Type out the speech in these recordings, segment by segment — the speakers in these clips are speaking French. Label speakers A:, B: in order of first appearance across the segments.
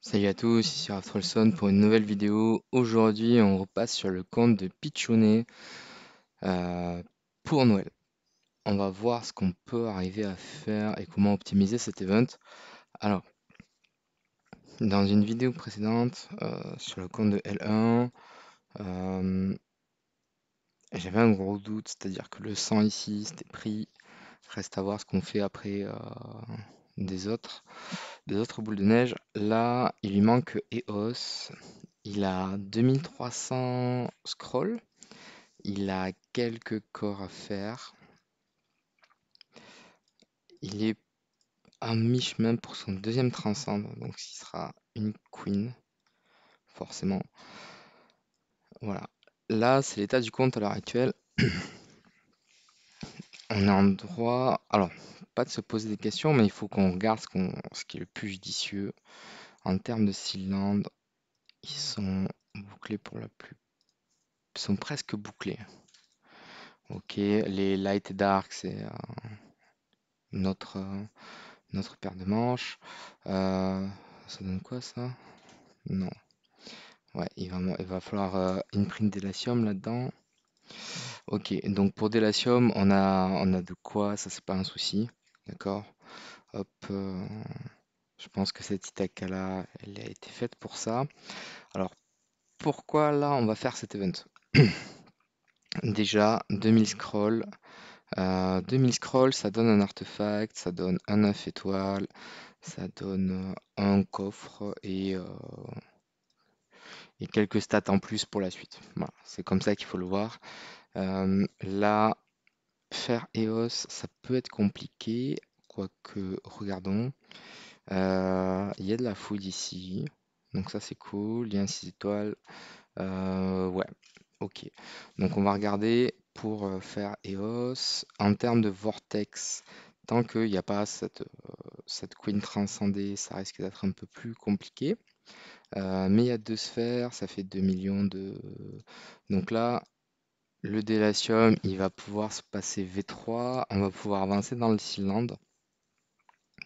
A: Salut à tous, ici Rastrolson pour une nouvelle vidéo. Aujourd'hui, on repasse sur le compte de Pichounet euh, pour Noël. On va voir ce qu'on peut arriver à faire et comment optimiser cet event. Alors, dans une vidéo précédente sur le compte de L1, euh, j'avais un gros doute, c'est-à-dire que le 100 ici, c'était pris. Reste à voir ce qu'on fait après des autres, des autres boules de neige. Là, il lui manque EOS. Il a 2300 scrolls. Il a quelques corps à faire. Il est à mi-chemin pour son deuxième transcende, donc il sera une queen, forcément. Voilà. Là, c'est l'état du compte à l'heure actuelle. On est en droit, alors, pas de se poser des questions, mais il faut qu'on regarde ce qui est le plus judicieux. En termes de cylindres, ils sont bouclés pour la plus... Ils sont presque bouclés. Ok, les light et dark, c'est notre, notre paire de manches. Euh, Ça donne quoi ça? Non. Ouais, il va falloir imprint Delacium là-dedans. Ok, donc pour Delacium, on a de quoi, ça c'est pas un souci. D'accord? Hop, je pense que cette Ithaca là, elle a été faite pour ça. Alors pourquoi là on va faire cet event? Déjà, 2000 scrolls. 2000 scrolls, ça donne un artefact, ça donne un 9 étoiles, ça donne un coffre et quelques stats en plus pour la suite. Voilà, c'est comme ça qu'il faut le voir. Là, faire EOS, ça peut être compliqué, quoique, regardons. Il y a de la food ici, donc ça c'est cool. Il y a un 6 étoiles. Ouais, ok. Donc on va regarder pour faire EOS. En termes de vortex, tant qu'il n'y a pas cette queen transcendée, ça risque d'être un peu plus compliqué. Mais il y a deux sphères, ça fait 2 millions de... Donc là, le Délatium, il va pouvoir se passer V3, on va pouvoir avancer dans le Sealand.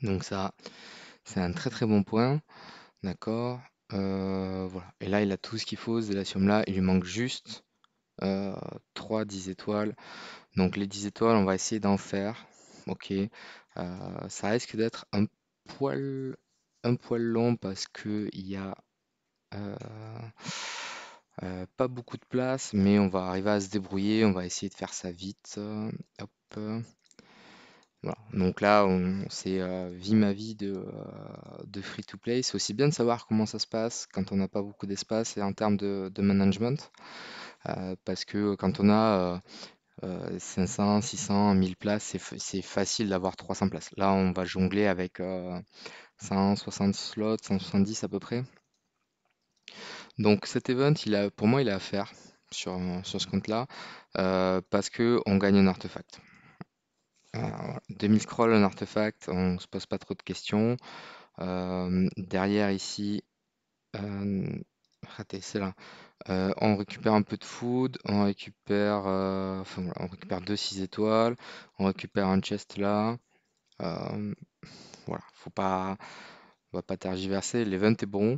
A: Donc ça, c'est un très très bon point, d'accord. Voilà. Et là, il a tout ce qu'il faut, ce Délatium là, il lui manque juste 3 10 étoiles. Donc les 10 étoiles, on va essayer d'en faire. Ok. Ça risque d'être un poil long parce que il y a euh, pas beaucoup de place, mais on va arriver à se débrouiller. On va essayer de faire ça vite. Hop. Voilà. Donc là, c'est vie ma vie de free-to-play. C'est aussi bien de savoir comment ça se passe quand on n'a pas beaucoup d'espace et en termes de management. Parce que quand on a 500, 600, 1000 places, c'est facile d'avoir 300 places. Là, on va jongler avec 160 slots, 170 à peu près. Donc cet event, pour moi, il est à faire sur ce compte-là parce que on gagne un artefact. Voilà. 2000 scrolls, un artefact, on se pose pas trop de questions. Derrière ici, euh, raté, c'est là. On récupère un peu de food, on récupère, enfin, voilà, on récupère deux 6 étoiles, on récupère un chest là. Euh, voilà, on va pas tergiverser. L'event est bon,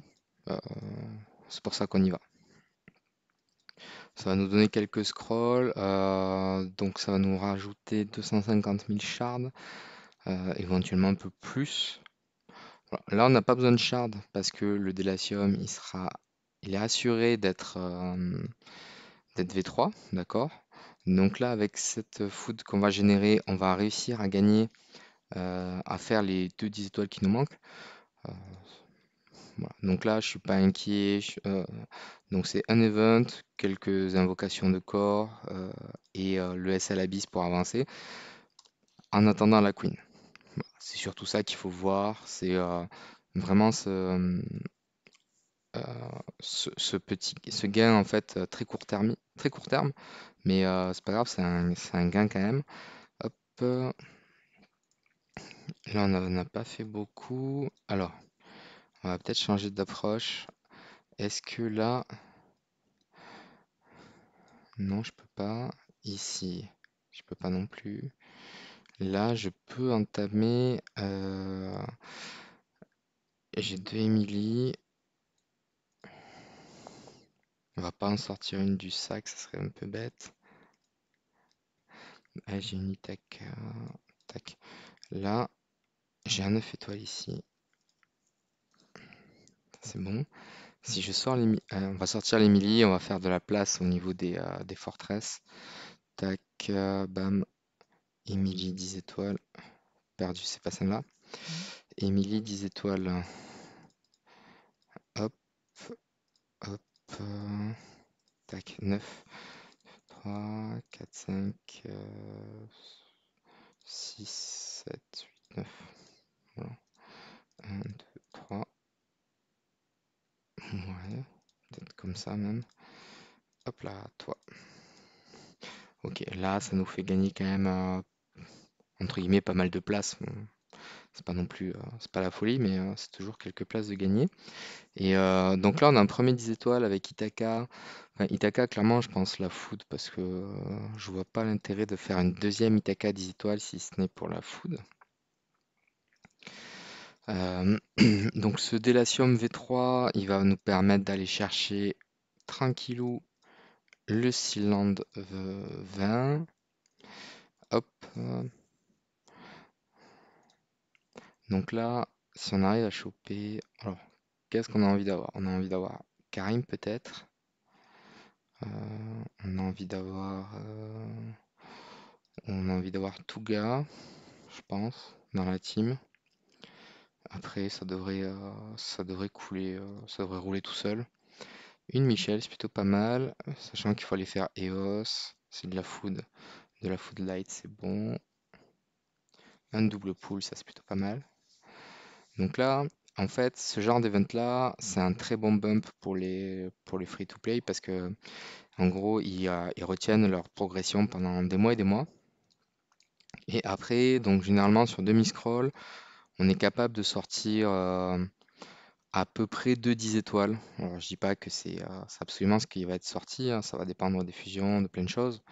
A: euh, c'est pour ça qu'on y va. Ça va nous donner quelques scrolls, donc ça va nous rajouter 250 000 shards, éventuellement un peu plus. Voilà. Là, on n'a pas besoin de shards parce que le Délatium, il est assuré d'être V3, d'accord? Donc là, avec cette food qu'on va générer, on va réussir à gagner, à faire les deux 10 étoiles qui nous manquent. Euh, voilà. Donc là, je suis pas inquiet. Donc c'est un event, quelques invocations de corps et le SL Abyss pour avancer en attendant la Queen. Voilà. C'est surtout ça qu'il faut voir. C'est vraiment ce gain en fait très court terme, mais c'est pas grave, c'est un gain quand même. Hop, là on n'a pas fait beaucoup. Alors, on va peut-être changer d'approche. Est-ce que là, non, je peux pas. Ici, je peux pas non plus. Là, je peux entamer. J'ai deux Emily. On va pas en sortir une du sac, ça serait un peu bête. Ah, j'ai une Ithaca. Tac. Là, j'ai un 9 étoiles ici. C'est bon. Si je sors on va sortir l'Emily, on va faire de la place au niveau des forteresses. Tac, bam. Emily 10 étoiles. Perdu, c'est pas celle-là. Emily 10 étoiles. Hop, hop. Tac, 9. 3, 4, 5, 6, 7, 8, 9. Voilà. 1, 2, 3. Ouais, peut-être comme ça même. Hop là, toi. Ok, là, ça nous fait gagner quand même, entre guillemets, pas mal de place. Bon, c'est pas non plus, c'est pas la folie, mais c'est toujours quelques places de gagner. Et donc là, on a un premier 10 étoiles avec Ithaca. Enfin, Ithaca, clairement, je pense la food parce que je vois pas l'intérêt de faire une deuxième Ithaca 10 étoiles si ce n'est pour la food. Euh, donc ce Délatium V3, il va nous permettre d'aller chercher tranquillou le Sealand 20. Hop. Donc là, si on arrive à choper... Alors, qu'est-ce qu'on a envie d'avoir? On a envie d'avoir Karim peut-être. On a envie d'avoir... on a envie d'avoir Touga, je pense, dans la team. Après, ça devrait couler, ça devrait rouler tout seul. Une Michel, c'est plutôt pas mal, sachant qu'il faut aller faire EOS, c'est de la food light, c'est bon. Un double pull, ça c'est plutôt pas mal. Donc là, en fait, ce genre d'event là, c'est un très bon bump pour les free-to-play parce que, en gros, ils retiennent leur progression pendant des mois et des mois. Et après, donc généralement sur demi-scroll, on est capable de sortir à peu près 2 10 étoiles. Alors, je dis pas que c'est absolument ce qui va être sorti, hein, ça va dépendre des fusions, de plein de choses.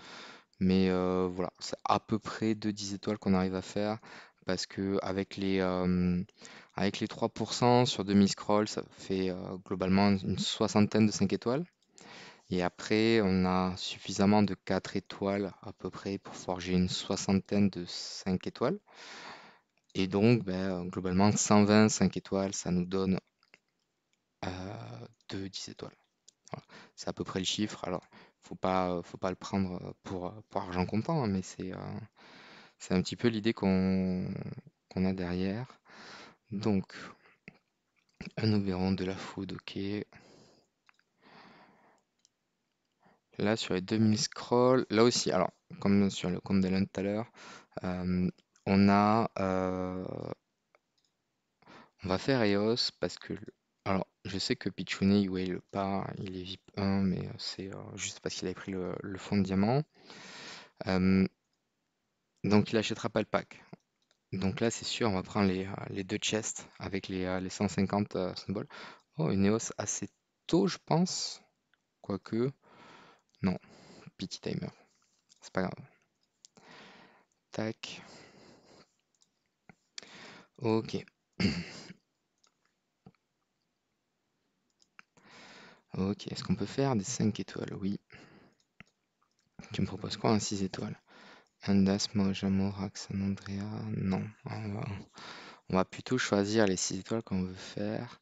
A: Mais voilà, c'est à peu près 2 10 étoiles qu'on arrive à faire parce que avec les 3% sur demi-scroll, ça fait globalement une soixantaine de 5 étoiles. Et après, on a suffisamment de 4 étoiles à peu près pour forger une soixantaine de 5 étoiles. Et donc, ben, globalement, 120 5 étoiles, ça nous donne 2 10 étoiles. Voilà. C'est à peu près le chiffre. Alors, faut pas le prendre pour argent comptant, hein, mais c'est un petit peu l'idée qu'on a derrière. Donc, un Oberon de la food, ok. Là, sur les 2000 scrolls, là aussi, alors, comme sur le compte d'Ellen tout à l'heure, euh, on a, on va faire EOS parce que, alors, je sais que Pichune, il whale pas, il est VIP 1, mais c'est juste parce qu'il avait pris le fond de diamant. Euh, donc, il achètera pas le pack. Donc là, c'est sûr, on va prendre les deux chests avec les 150 symboles. Oh, une EOS assez tôt, je pense. Quoique, non, pity timer. C'est pas grave. Tac. Ok. Ok, est-ce qu'on peut faire des 5 étoiles? Oui. Tu me proposes quoi en 6 étoiles? Andas, Mojamo, San Andrea? Non. On va plutôt choisir les 6 étoiles qu'on veut faire.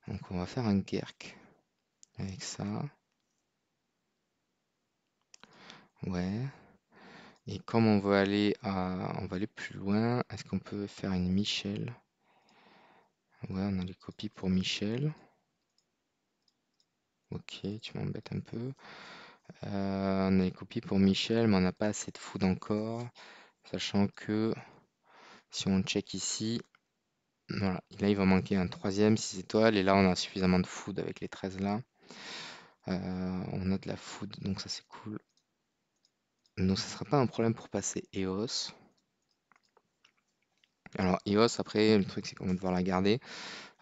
A: Donc on va faire un Gerk avec ça. Ouais. Et comme on va aller plus loin, est-ce qu'on peut faire une Michel? Ouais, on a les copies pour Michel. Ok, tu m'embêtes un peu. On a les copies pour Michel, mais on n'a pas assez de food encore. Sachant que si on check ici, voilà, là il va manquer un troisième 6 étoiles. Et là on a suffisamment de food avec les 13 là. On a de la food, donc ça c'est cool. Donc ça sera pas un problème pour passer EOS. Alors EOS après, le truc c'est qu'on va devoir la garder.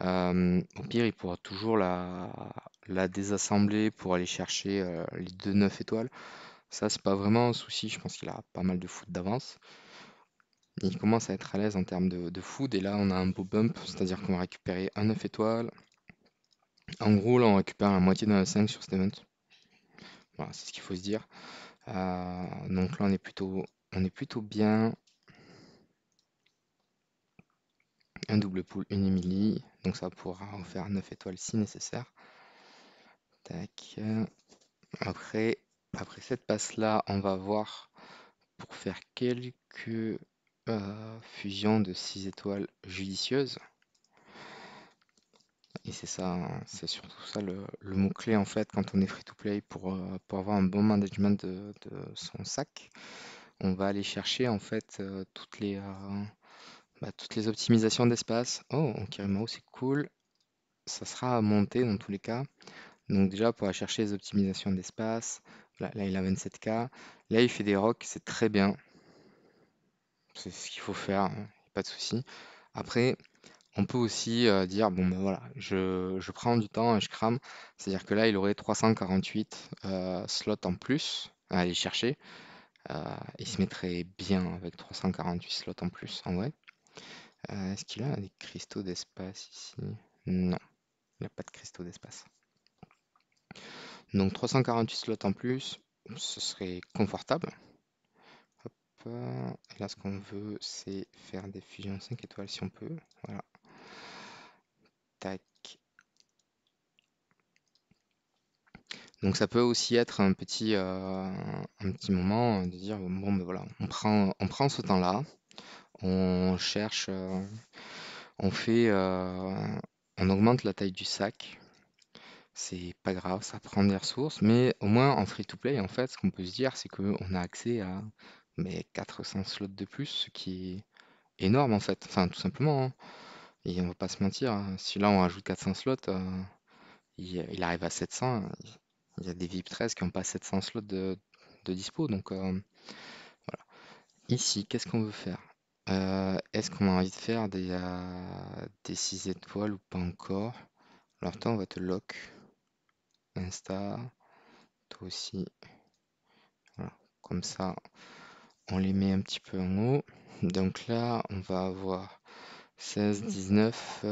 A: Au pire, il pourra toujours la désassembler pour aller chercher les 2 9 étoiles. Ça, c'est pas vraiment un souci. Je pense qu'il a pas mal de food d'avance. Il commence à être à l'aise en termes de food. Et là, on a un beau bump, c'est-à-dire qu'on va récupérer un 9 étoiles. En gros, là, on récupère la moitié d'un 5 sur cet event. Voilà, c'est ce qu'il faut se dire. Donc là, on est plutôt bien. Un double pull, une Emily. Donc ça pourra en faire 9 étoiles si nécessaire. Tac. Après, après cette passe-là, on va voir pour faire quelques fusions de 6 étoiles judicieuses. Et c'est ça, hein, c'est surtout ça le mot-clé en fait quand on est free-to-play pour avoir un bon management de son sac. On va aller chercher en fait toutes les optimisations d'espace. Oh, Kirimao, c'est cool. Ça sera à monter dans tous les cas. Donc déjà, pour aller chercher les optimisations d'espace, là il a 27K. Là, il fait des rocks, c'est très bien. C'est ce qu'il faut faire, hein, pas de souci. Après, on peut aussi dire, bon ben voilà, je prends du temps et je crame. C'est-à-dire que là, il aurait 348 slots en plus à aller chercher. Il se mettrait bien avec 348 slots en plus, en vrai. Est-ce qu'il a des cristaux d'espace ici? Non, il n'a pas de cristaux d'espace. Donc 348 slots en plus, ce serait confortable. Hop, et là, ce qu'on veut, c'est faire des fusions 5 étoiles si on peut. Voilà. Tac. Donc ça peut aussi être un petit moment de dire, bon ben voilà, on prend ce temps-là, on cherche, on fait, on augmente la taille du sac. C'est pas grave, ça prend des ressources, mais au moins en free-to-play, en fait, ce qu'on peut se dire, c'est qu'on a accès à 400 slots de plus, ce qui est énorme en fait. Enfin, tout simplement, hein. Et on va pas se mentir, hein, si là on rajoute 400 slots, il arrive à 700. Il y a des VIP 13 qui n'ont pas 700 slots de dispo. Donc voilà. Ici, qu'est-ce qu'on veut faire? Est-ce qu'on a envie de faire des 6 étoiles ou pas encore? Alors toi, on va te lock. Insta, toi aussi. Voilà. Comme ça, on les met un petit peu en haut. Donc là, on va avoir 16, 19.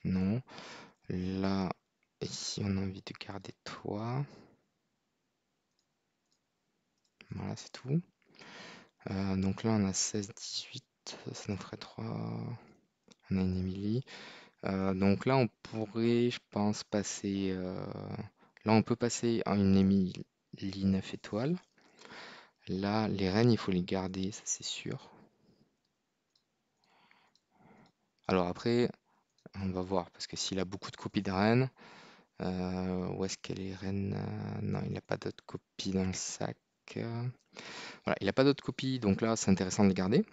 A: Non. Là, ici, on a envie de garder toi. Voilà, c'est tout. Donc là, on a 16, 18. Ça nous ferait 3. On a une Emily. Donc là, on pourrait, je pense, passer. Là, on peut passer à une Emily 9 étoiles. Là, les reines, il faut les garder, ça c'est sûr. Alors après, on va voir, parce que s'il a beaucoup de copies de reines, où est-ce qu'elle est reine? Non, il n'a pas d'autres copies dans le sac. Voilà, il n'a pas d'autres copies, donc là, c'est intéressant de les garder.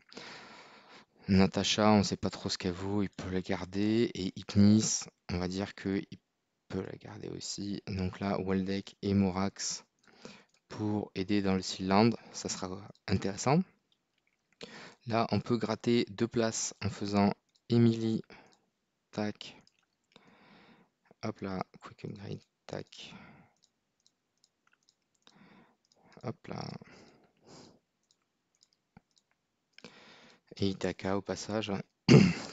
A: Natacha, on ne sait pas trop ce qu'elle vaut, il peut la garder. Et Ignis, on va dire qu'il peut la garder aussi. Donc là, Waldeck et Morax pour aider dans le Sealand, ça sera intéressant. Là, on peut gratter 2 places en faisant Emily, tac. Hop là, Quick Upgrade, tac. Hop là. Et Itaka au passage.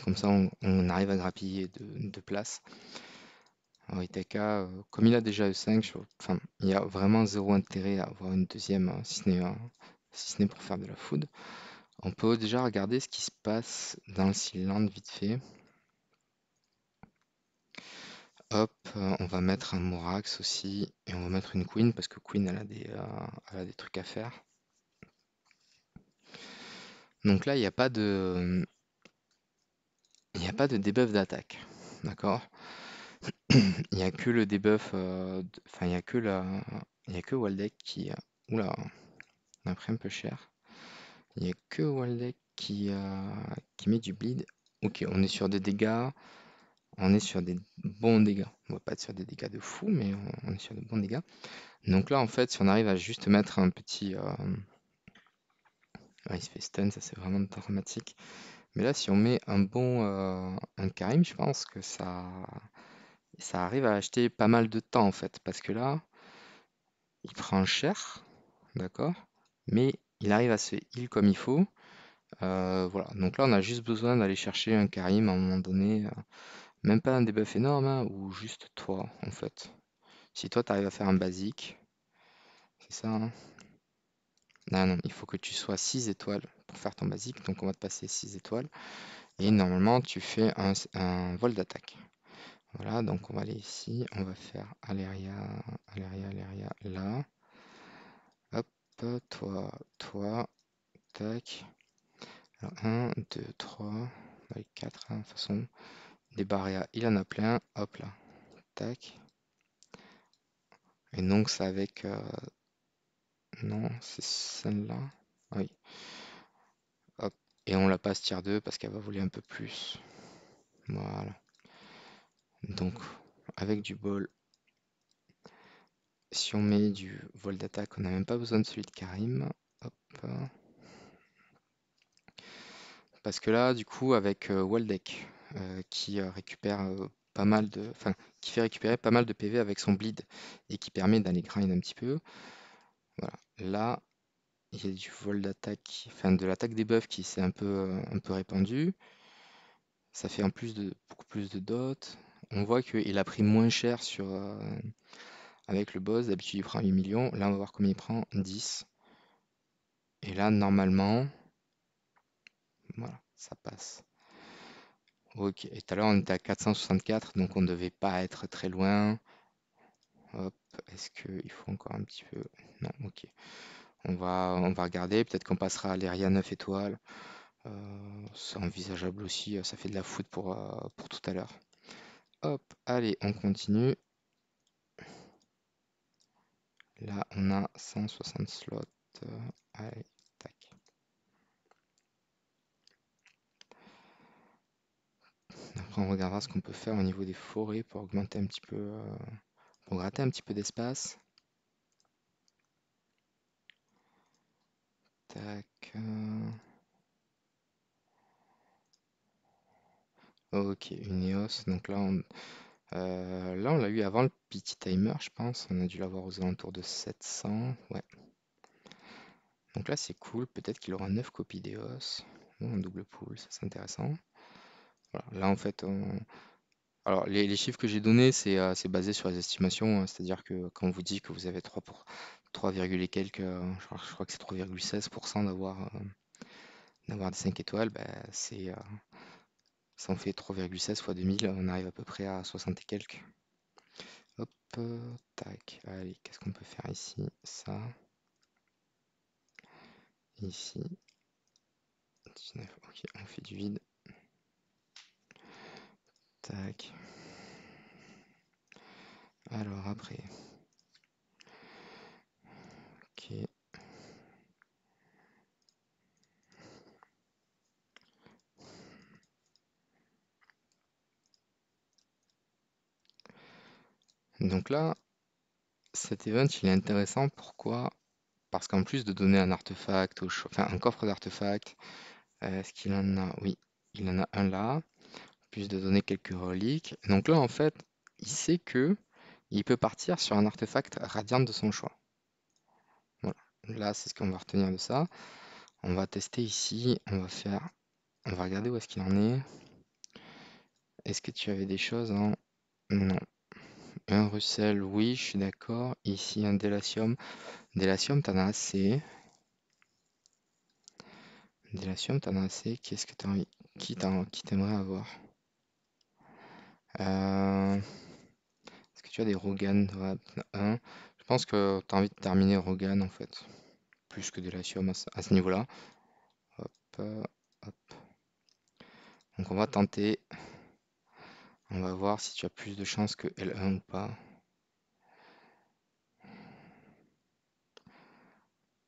A: Comme ça, on arrive à grappiller 2 places. Alors Itaka, comme il a déjà E5, enfin, il y a vraiment zéro intérêt à avoir une deuxième, si ce n'est pour faire de la food. On peut déjà regarder ce qui se passe dans le Sealand vite fait. Hop, on va mettre un Morax aussi, et on va mettre une Queen, parce que Queen, elle a des trucs à faire. Donc là, il n'y a pas de, il n'y a pas de debuff d'attaque, d'accord? Il n'y a que le debuff, enfin, il y a que Waldeck qui, oula, on a pris un peu cher. Il n'y a que Waldeck qui met du bleed. Ok, on est sur des dégâts, on est sur des bons dégâts. On va pas être sur des dégâts de fou, mais on est sur de bons dégâts. Donc là, en fait, si on arrive à juste mettre un petit... il se fait stun, ça c'est vraiment dramatique. Mais là, si on met un bon un Karim, je pense que ça arrive à acheter pas mal de temps, en fait. Parce que là, il prend cher, d'accord? Mais il arrive à se heal comme il faut. Voilà, donc là, on a juste besoin d'aller chercher un Karim à un moment donné. Même pas un debuff énorme, hein, ou juste toi, en fait. Si toi, tu arrives à faire un basique, c'est ça, hein? Ah non, il faut que tu sois 6 étoiles pour faire ton basique. Donc, on va te passer 6 étoiles. Et normalement, tu fais un vol d'attaque. Voilà, donc on va aller ici. On va faire Aléria, Aléria, Aléria, là. Hop, toi, tac. Alors, 1, 2, 3, 4, de toute façon. Des barrières, il en a plein. Hop là, tac. Et donc, c'est avec. Non, c'est celle-là. Ah oui, hop. Et on la passe tier 2 parce qu'elle va voler un peu plus. Voilà. Donc, avec du bol, si on met du vol d'attaque, on n'a même pas besoin de celui de Karim. Hop. Parce que là, du coup, avec Waldeck, qui récupère pas mal de. Enfin, qui fait récupérer pas mal de PV avec son bleed et qui permet d'aller grind un petit peu. Voilà. Là, il y a du vol d'attaque, enfin de l'attaque des buffs qui s'est un peu répandu. Ça fait en plus beaucoup plus de dot. On voit qu'il a pris moins cher avec le boss. D'habitude, il prend 8 millions. Là, on va voir combien il prend. 10. Et là, normalement, voilà, ça passe. Ok. Et tout à l'heure, on était à 464, donc on ne devait pas être très loin. Hop. Est-ce qu'il faut encore un petit peu? Non, ok. On va regarder. Peut-être qu'on passera à l'Aria 9 étoiles. C'est envisageable aussi. Ça fait de la foot pour tout à l'heure. Hop. Allez, on continue. Là, on a 160 slots. Allez, tac. Après, on regardera ce qu'on peut faire au niveau des forêts pour augmenter un petit peu, pour gratter un petit peu d'espace. Tac. Ok, une EOS. Donc là, on l'a eu avant le petit timer, je pense. On a dû l'avoir aux alentours de 700. Ouais. Donc là, c'est cool. Peut-être qu'il aura 9 copies d'EOS. Ou un double pool, ça c'est intéressant. Voilà. Là, en fait, alors les chiffres que j'ai donnés, c'est basé sur les estimations, hein. C'est-à-dire que quand on vous dit que vous avez 3, et quelques, je crois que c'est 3,16% d'avoir des 5 étoiles, ben, ça en fait 3,16 fois 2000, on arrive à peu près à 60 et quelques. Hop, tac, allez, qu'est-ce qu'on peut faire ici? Ça, ici, 19, ok, on fait du vide. Tac. Alors après, ok. Donc là, cet event, il est intéressant, pourquoi? Parce qu'en plus de donner un artefact, enfin un coffre d'artefacts, est-ce qu'il en a? Oui, il en a un là, plus de donner quelques reliques. Donc là, en fait, il sait que il peut partir sur un artefact radiant de son choix. Voilà. Là, c'est ce qu'on va retenir de ça. On va tester ici. On va regarder où est-ce qu'il en est. Est-ce que tu avais des choses en... Non. Un Russell, oui, je suis d'accord. Ici, un Délatium. Délatium, t'en as assez. Délatium, t'en as assez. Qu'est-ce que t'as envie... Qui t'aimerait avoir? Euh, Est-ce que tu as des Rogan? Ouais, un. Je pense que tu as envie de terminer Rogan en fait, plus que de la Siom à ce niveau-là. Hop, hop. Donc on va tenter. On va voir si tu as plus de chances que L1 ou pas.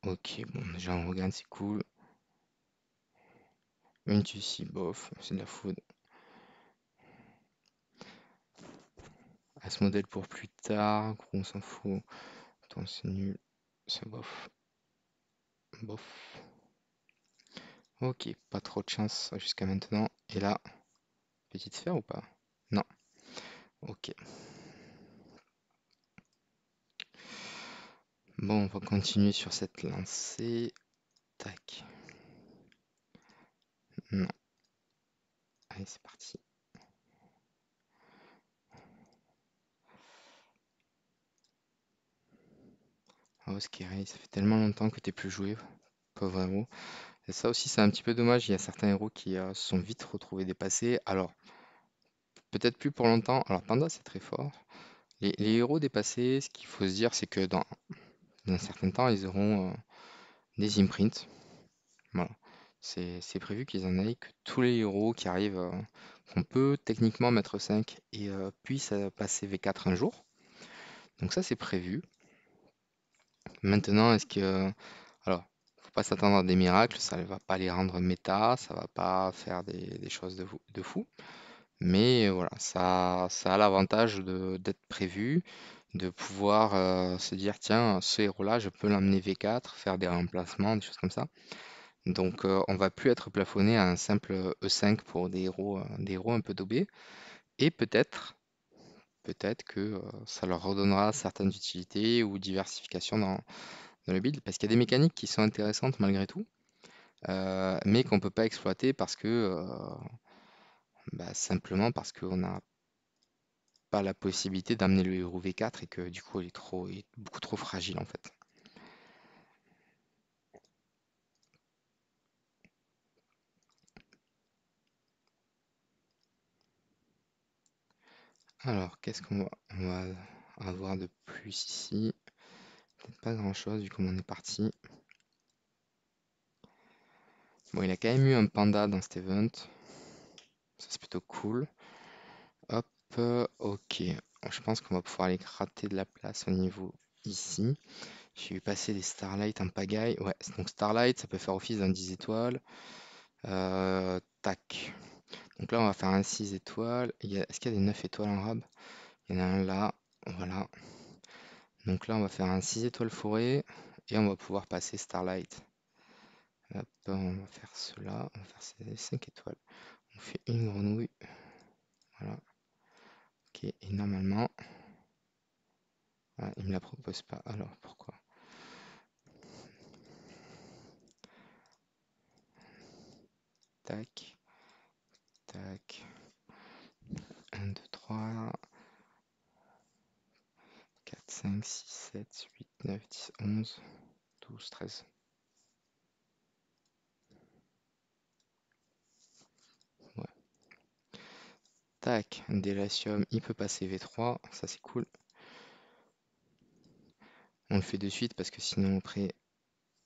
A: Ok, bon, déjà un Rogan c'est cool. Une Tussie, bof, c'est de la food. À ce modèle pour plus tard, gros, on s'en fout. Attends, c'est nul. C'est bof. Bof. Ok, pas trop de chance jusqu'à maintenant. Et là, petite sphère ou pas? Non. Ok. Bon, on va continuer sur cette lancée. Tac. Non. Allez, c'est parti. Oh, Skirei, ça fait tellement longtemps que t'es plus joué, pauvre héros. Et ça aussi, c'est un petit peu dommage. Il y a certains héros qui se sont vite retrouvés dépassés. Alors, peut-être plus pour longtemps. Alors, Panda, c'est très fort. Les héros dépassés, ce qu'il faut se dire, c'est que dans un certain temps, ils auront des imprints. Voilà. C'est prévu qu'ils en aient, que tous les héros qui arrivent, qu'on peut techniquement mettre 5 et puissent passer V4 un jour. Donc ça, c'est prévu. Maintenant, est-ce que... Alors, faut pas s'attendre à des miracles, ça ne va pas les rendre méta, ça va pas faire des choses de fou. Mais voilà, ça a l'avantage d'être prévu, de pouvoir se dire, tiens, ce héros-là, je peux l'emmener V4, faire des remplacements, des choses comme ça. Donc on va plus être plafonné à un simple E5 pour des héros un peu daubés. Et peut-être que ça leur redonnera certaines utilités ou diversification dans le build, parce qu'il y a des mécaniques qui sont intéressantes malgré tout, mais qu'on peut pas exploiter parce que simplement parce qu'on n'a pas la possibilité d'amener le héros V4 et que du coup il est beaucoup trop fragile en fait. Alors qu'est-ce on va avoir de plus ici? Peut-être pas grand-chose vu comment on est parti. Bon, il a quand même eu un panda dans cet event. Ça, c'est plutôt cool. Hop, ok. Je pense qu'on va pouvoir aller gratter de la place au niveau ici. J'ai vu passer des Starlight en pagaille. Ouais, donc Starlight, ça peut faire office d'un 10 étoiles. Tac. Donc là, on va faire un 6 étoiles. Est-ce qu'il y a des 9 étoiles en rab? Il y en a un là. Voilà. Donc là, on va faire un 6 étoiles forêt. Et on va pouvoir passer Starlight. Hop, on va faire cela. On va faire ces 5 étoiles. On fait une grenouille. Voilà. Ok, et normalement, il me la propose pas. Alors pourquoi? Tac, tac. 1, 2, 3, 4, 5, 6, 7, 8, 9, 10, 11, 12, 13. Ouais. Tac, Délatium, il peut passer V3, ça c'est cool. On le fait de suite parce que sinon après,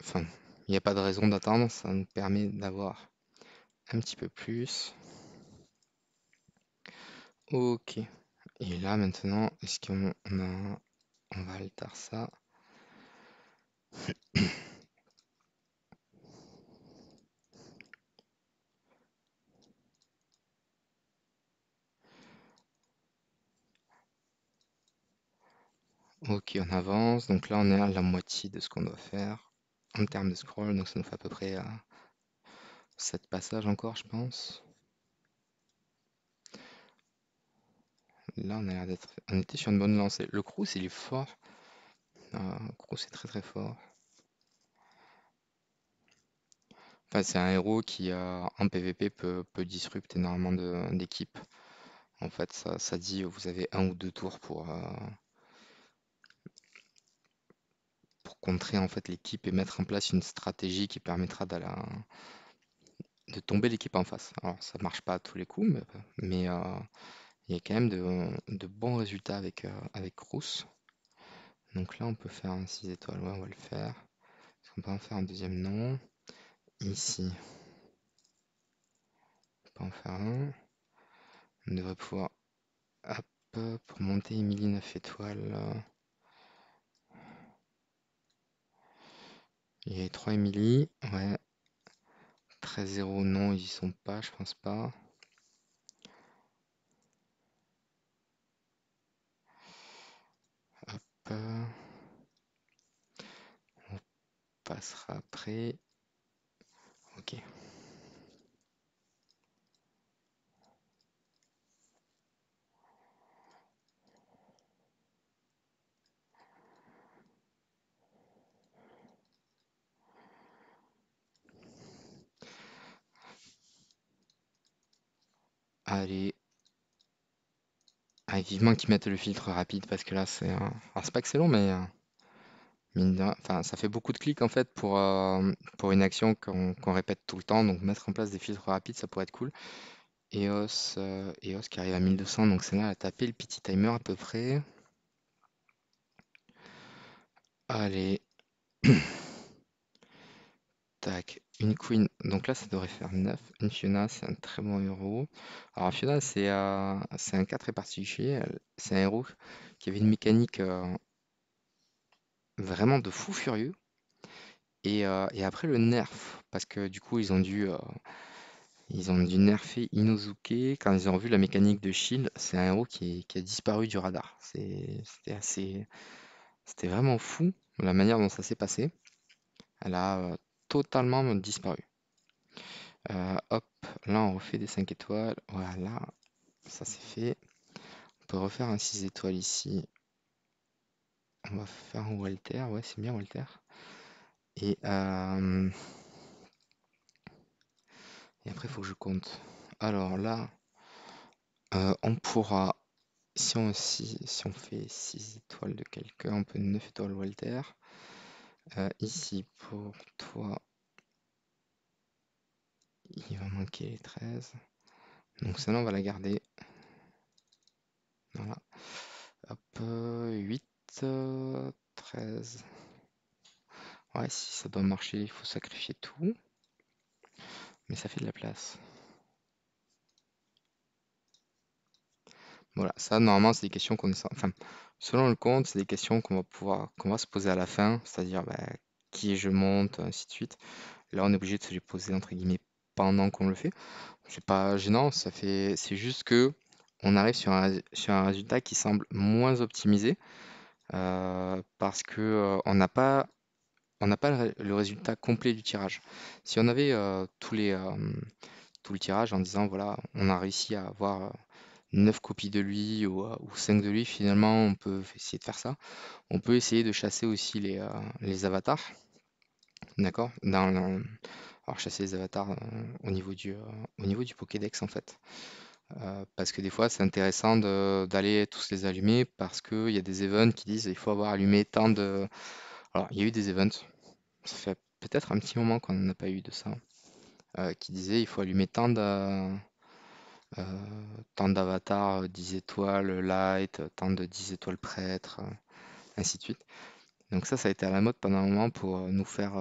A: enfin, il n'y a pas de raison d'attendre, ça nous permet d'avoir un petit peu plus. Ok. Et là maintenant, est-ce on va alter ça? Ok, on avance. Donc là, on est à la moitié de ce qu'on doit faire en termes de scroll. Donc ça nous fait à peu près 7 passages encore, je pense. Là, on a l'air d'être... On était sur une bonne lancée. Le Crous, il est fort. Le Crous est très très fort. Enfin, c'est un héros qui, en PvP, peut disrupt énormément d'équipes. En fait, ça dit, vous avez un ou deux tours pour contrer en fait l'équipe et mettre en place une stratégie qui permettra de tomber l'équipe en face. Alors, ça marche pas à tous les coups, mais, il y a quand même de bons résultats avec Crous. Donc là, on peut faire un 6 étoiles. Ouais, on va le faire. Est-ce qu'on peut en faire un deuxième? Non. Ici, on peut en faire un. On devrait pouvoir... Hop, pour monter Emily 9 étoiles. Il y a 3 Emily. Ouais. 13-0, non, ils y sont pas, je pense pas. Hop, on passera après. Ok. Allez. Allez, vivement qu'ils mettent le filtre rapide parce que là, c'est... Alors, c'est pas excellent, mais Enfin, ça fait beaucoup de clics en fait pour une action qu'on répète tout le temps. Donc mettre en place des filtres rapides, ça pourrait être cool. EOS qui arrive à 1200, donc celle-là, elle a tapé le petit timer à peu près. Allez, tac, une queen. Donc là, ça devrait faire 9. Une Fiona, c'est un très bon héros. Alors Fiona, c'est un cas très particulier. C'est un héros qui avait une mécanique vraiment de fou furieux. Et après le nerf, parce que du coup, ils ont dû nerfer Inosuke. Quand ils ont revu la mécanique de Shield, c'est un héros qui a disparu du radar. C'était vraiment fou la manière dont ça s'est passé. Elle a totalement disparu. Hop, là on refait des 5 étoiles. Voilà, ça c'est fait. On peut refaire un 6 étoiles ici. On va faire un Walter. Ouais, c'est bien Walter. Et, euh, et après, il faut que je compte. Alors là, on pourra, si on fait 6 étoiles de quelqu'un, on peut 9 étoiles Walter. Ici, pour toi, il va manquer les 13. Donc celle-là, on va la garder. Voilà. Hop, 8, 13. Ouais, si ça doit marcher, il faut sacrifier tout. Mais ça fait de la place. Voilà, ça normalement c'est des questions enfin, selon le compte, c'est des questions qu'on va se poser à la fin, c'est-à-dire bah, qui je monte, ainsi de suite. Là, on est obligé de se les poser entre guillemets pendant qu'on le fait. C'est pas gênant, c'est juste que on arrive sur un résultat qui semble moins optimisé parce que on n'a pas le résultat complet du tirage. Si on avait tout le tirage en disant voilà, on a réussi à avoir 9 copies de lui ou 5 de lui, finalement on peut essayer de faire ça. On peut essayer de chasser aussi les avatars, d'accord? Alors chasser les avatars au niveau du Pokédex en fait. Parce que des fois c'est intéressant d'aller tous les allumer parce qu'il y a des events qui disent il faut avoir allumé tant de... Alors il y a eu des events, ça fait peut-être un petit moment qu'on n'en a pas eu de ça, qui disaient il faut allumer tant d'avatars, 10 étoiles light, tant de 10 étoiles prêtre, ainsi de suite. Donc ça a été à la mode pendant un moment pour nous faire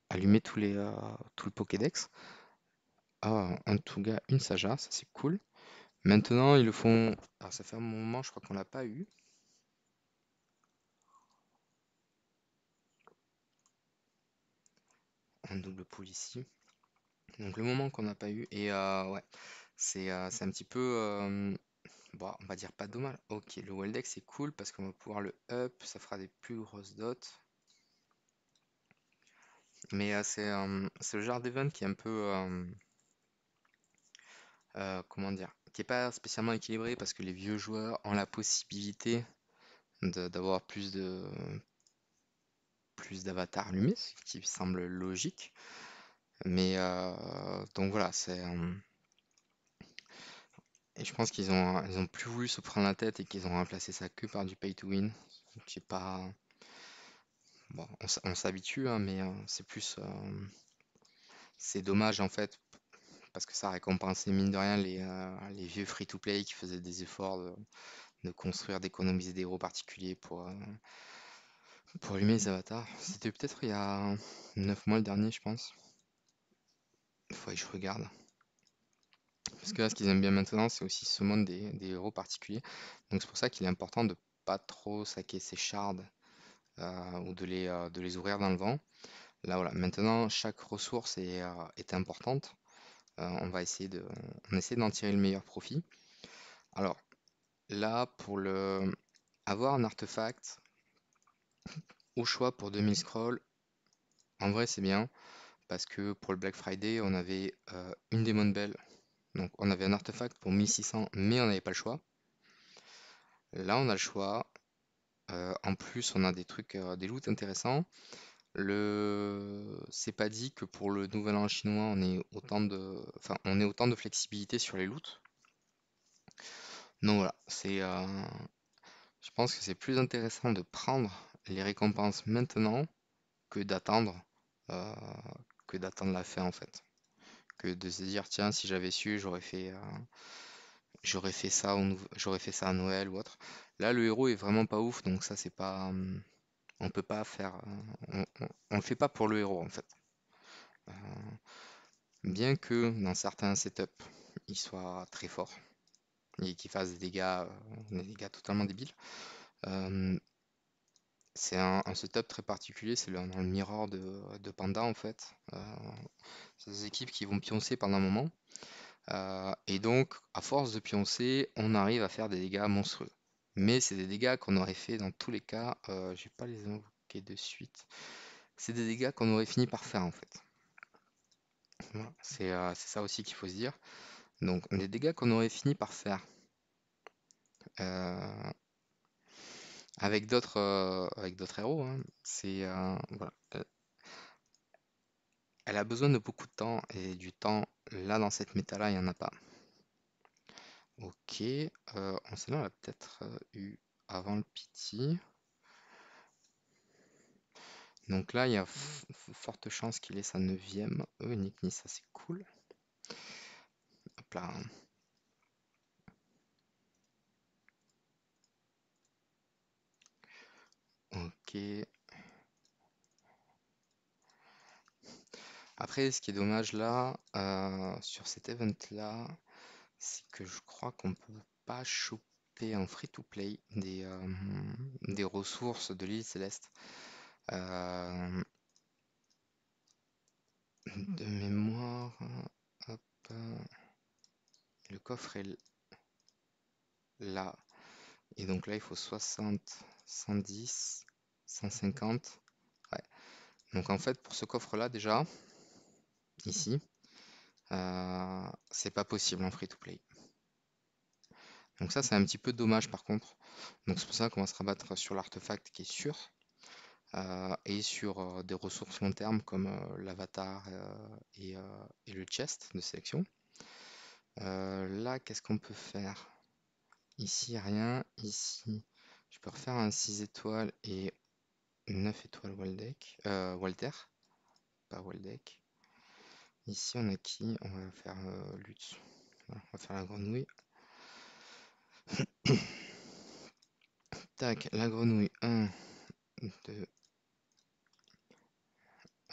A: allumer tout le Pokédex. Ah, en tout cas, une Saja, ça c'est cool. Maintenant, ils le font. Alors ça fait un moment, je crois qu'on l'a pas eu. En double pool ici. Donc le moment qu'on n'a pas eu. Et ouais, c'est un petit peu. Bon, on va dire pas dommage. Ok, le Weldex c'est cool parce qu'on va pouvoir le up, ça fera des plus grosses dots. Mais c'est le genre d'event qui est un peu, comment dire, qui est pas spécialement équilibré parce que les vieux joueurs ont la possibilité d'avoir plus d'avatars allumés, ce qui semble logique. Mais donc voilà, et je pense ils ont plus voulu se prendre la tête et qu'ils ont remplacé ça que par du pay to win. Qui est pas, bon, on s'habitue, hein, mais c'est dommage en fait parce que ça récompensait mine de rien les vieux free-to-play qui faisaient des efforts de construire, d'économiser des héros particuliers pour allumer les avatars. C'était peut-être il y a 9 mois le dernier, je pense. Il faudrait que je regarde. Parce que là, ce qu'ils aiment bien maintenant, c'est aussi ce monde des héros particuliers. Donc c'est pour ça qu'il est important de pas trop saquer ses shards ou de les ouvrir dans le vent. Là, voilà. Maintenant, chaque ressource est importante. On essaie d'en tirer le meilleur profit. Alors, là, avoir un artefact au choix pour 2000 scrolls, en vrai, c'est bien. Parce que pour le Black Friday, on avait une Demon Bell. Donc, on avait un artefact pour 1600, mais on n'avait pas le choix. Là, on a le choix. En plus, on a des trucs, des loots intéressants. C'est pas dit que pour le nouvel an chinois, on ait autant de flexibilité sur les loots. Donc voilà, je pense que c'est plus intéressant de prendre les récompenses maintenant que d'attendre euh, la fin en fait. Que de se dire tiens si j'avais su j'aurais fait ça j'aurais fait ça à Noël ou autre. Là le héros est vraiment pas ouf donc ça c'est pas on peut pas faire on le fait pas pour le héros en fait. Euh, Bien que dans certains setups il soit très fort et qu'il fasse des dégâts totalement débiles. Euh, c'est un setup très particulier, c'est dans le mirror de Panda en fait. C'est des équipes qui vont pioncer pendant un moment. Et donc, à force de pioncer, on arrive à faire des dégâts monstrueux. Mais c'est des dégâts qu'on aurait fait dans tous les cas. Je vais pas les invoquer de suite. C'est des dégâts qu'on aurait fini par faire en fait. Voilà, c'est ça aussi qu'il faut se dire. Donc, des dégâts qu'on aurait fini par faire euh, avec d'autres héros, hein. Voilà. Elle a besoin de beaucoup de temps et du temps là dans cette méta là, il n'y en a pas. Ok, on sait là, on l'a peut-être eu avant le pity. Donc là, il y a forte chance qu'il ait sa 9ème. Nick ça c'est cool. Hop là. Ok. Après, ce qui est dommage là, sur cet event là, c'est que je crois qu'on peut pas choper en free-to-play des ressources de l'île Céleste. Euh, de mémoire, hop, le coffre est là. Et donc là, il faut 60, 110, 150. Ouais. Donc en fait, pour ce coffre-là, déjà, ici, c'est pas possible en free-to-play. Donc ça, c'est un petit peu dommage par contre. Donc c'est pour ça qu'on va se rabattre sur l'artefact qui est sûr. Et sur des ressources long terme comme l'avatar et le chest de sélection. Là, qu'est-ce qu'on peut faire? Ici, rien. Ici, je peux refaire un 6 étoiles et 9 étoiles Walter, pas Waldeck. Ici, on a qui? On va faire Lutz. Voilà, on va faire la grenouille. Tac, la grenouille. 1, 2.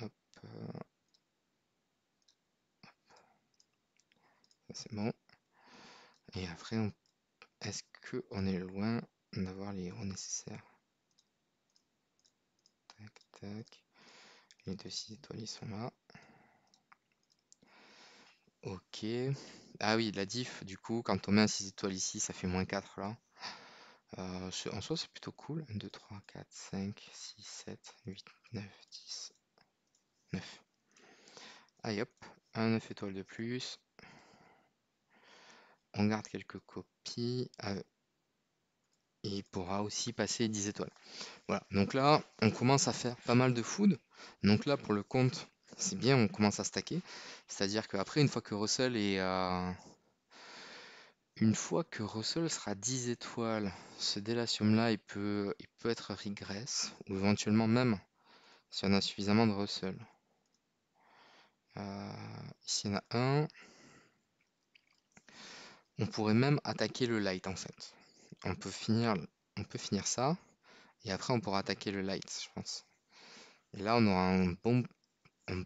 A: Hop. Ça, c'est bon. Et après, est-ce qu'on est loin d'avoir les héros nécessaires? Tac, tac. Les 2 6 étoiles, ils sont là. Ok. Ah oui, la diff, du coup, quand on met un 6 étoiles ici, ça fait -4 là. En soi, c'est plutôt cool. 1, 2, 3, 4, 5, 6, 7, 8, 9, 10, 9. Allez hop, un 9 étoiles de plus. On garde quelques copies. Et il pourra aussi passer 10 étoiles. Voilà, donc là, on commence à faire pas mal de food. Donc là, pour le compte, c'est bien, on commence à stacker. C'est-à-dire qu'après, une fois que Russell sera 10 étoiles, ce Délatium-là, il peut être regress, ou éventuellement même, si on a suffisamment de Russell. Ici, il y en a un. On pourrait même attaquer le light, en fait. On peut finir ça, et après, on pourra attaquer le light, je pense. Et là, on aura un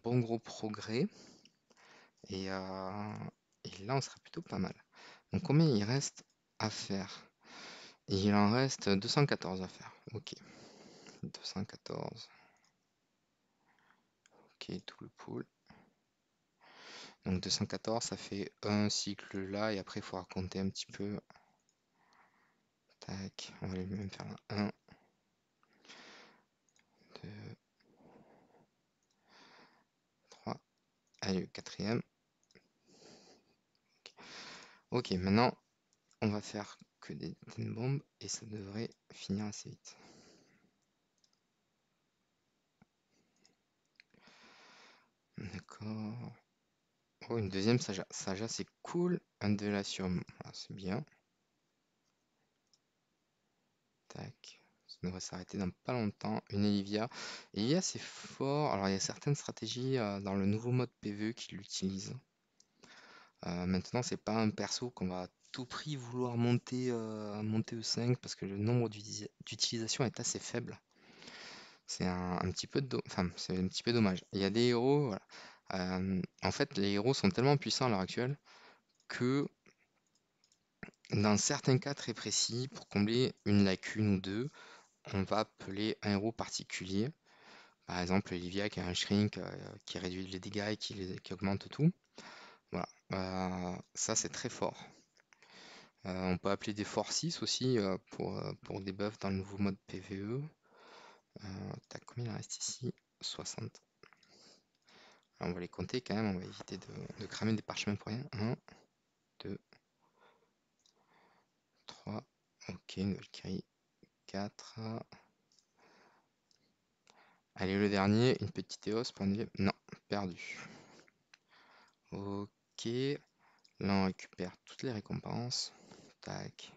A: bon gros progrès. Et, là, on sera plutôt pas mal. Donc, combien il reste à faire? Il en reste 214 à faire. Ok. 214. Ok, tout le pool. Donc 214, ça fait un cycle là. Et après, il faudra compter un petit peu. Tac. On va même faire un 1, 2, 3. Allez, le quatrième. Ok, maintenant, on va faire que des bombes. Et ça devrait finir assez vite. D'accord. Oh, une deuxième Saja. Saja, c'est cool. Un Délatium, c'est bien. Tac. devrait s'arrêter dans pas longtemps. Une Olivia. Et Olivia, c'est fort. Alors, il y a certaines stratégies dans le nouveau mode PvE qui l'utilisent. Maintenant, c'est pas un perso qu'on va à tout prix vouloir monter E5 parce que le nombre d'utilisation est assez faible. C'est un petit peu enfin, c'est un petit peu dommage. Il y a des héros, voilà. En fait, les héros sont tellement puissants à l'heure actuelle que dans certains cas très précis, pour combler une lacune ou deux, on va appeler un héros particulier. Par exemple, Olivia qui a un shrink qui réduit les dégâts et qui augmente tout. Voilà. Ça, c'est très fort. On peut appeler des Forces aussi pour des buffs dans le nouveau mode PvE. Tac, combien il en reste ici? 60. Alors, on va les compter quand même, on va éviter de cramer des parchemins pour rien. 1, 2, 3. Ok, nouvelle Kyrie. 4. Allez, le dernier, une petite Eos pour une... Non, perdu. Ok, là on récupère toutes les récompenses. Tac.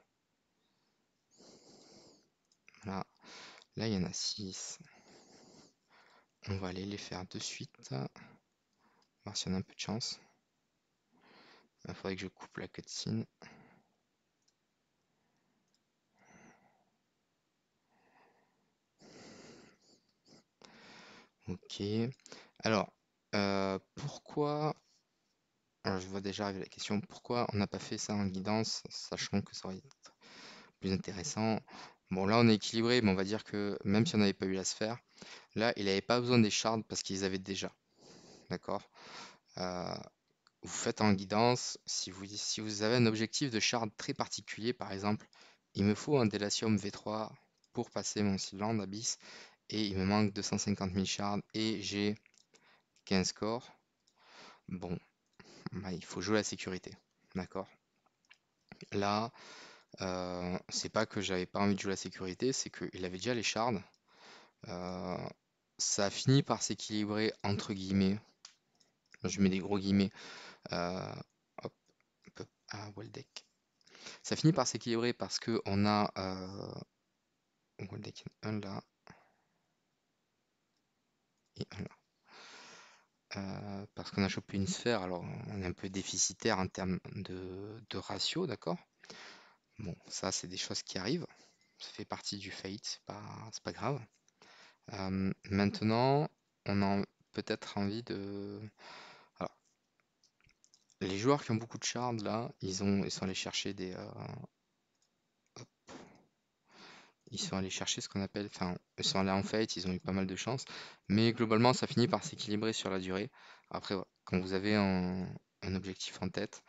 A: Voilà. Là, il y en a 6. On va aller les faire de suite. Voir si on a un peu de chance. Il faudrait que je coupe la cutscene. Ok. Alors, pourquoi... Alors, je vois déjà arriver la question. Pourquoi on n'a pas fait ça en guidance, sachant que ça aurait été plus intéressant? Bon, là, on est équilibré, mais on va dire que même si on n'avait pas eu la sphère, là, il n'avait pas besoin des shards parce qu'ils avaient déjà. D'accord? Euh, Vous faites en guidance, si vous avez un objectif de shard très particulier, par exemple, il me faut un Délatium V3 pour passer mon Sealand Abyss, et il me manque 250 000 shards, et j'ai 15 corps. Bon, bah, il faut jouer la sécurité. D'accord? Là, c'est pas que j'avais pas envie de jouer la sécurité, c'est qu'il avait déjà les shards. Euh, Ça a fini par s'équilibrer entre guillemets. Je mets des gros guillemets. Euh, hop, hop, Waldeck. Ça finit par s'équilibrer parce que on a Waldeck 1 là et un là. Parce qu'on a chopé une sphère, alors on est un peu déficitaire en termes de ratio, d'accord? Bon, ça c'est des choses qui arrivent. Ça fait partie du fate, c'est pas grave. Maintenant, on a peut-être envie de... Alors, les joueurs qui ont beaucoup de shards là, ils sont allés chercher hop, ils sont allés chercher ce qu'on appelle, enfin, ils sont allés en fate, ils ont eu pas mal de chance, mais globalement ça finit par s'équilibrer sur la durée. Après, voilà, quand vous avez un objectif en tête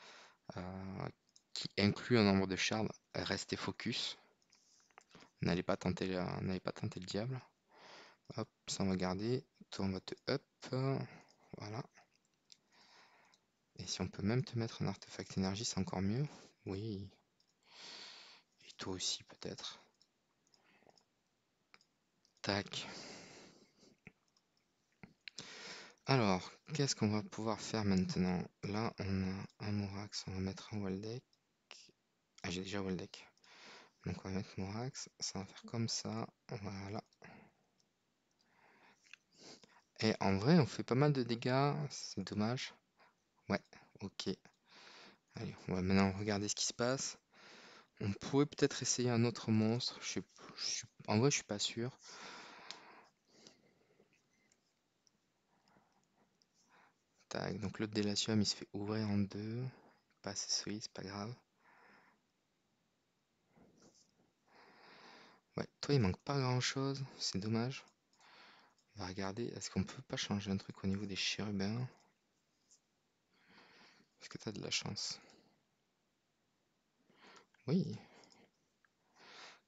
A: qui inclut un nombre de shards, restez focus. N'allez pas tenter le diable. Hop, ça on va garder. Toi on va te up. Voilà. Et si on peut même te mettre un artefact énergie, c'est encore mieux. Oui. Et toi aussi peut-être. Tac. Alors, qu'est-ce qu'on va pouvoir faire maintenant? Là, on a un Morax, on va mettre un Waldeck. Ah, j'ai déjà Waldeck. Donc on va mettre Morax, ça va faire comme ça. Voilà. Et en vrai, on fait pas mal de dégâts, c'est dommage. Ouais, ok. Allez, on va maintenant regarder ce qui se passe. On pourrait peut-être essayer un autre monstre. En vrai, je suis pas sûr. Tac, donc l'autre Délatium, il se fait ouvrir en deux. Pas assez solide, c'est pas grave. Ouais, toi, il manque pas grand-chose, c'est dommage. On va regarder, est-ce qu'on peut pas changer un truc au niveau des chérubins? Est-ce que t'as de la chance? Oui,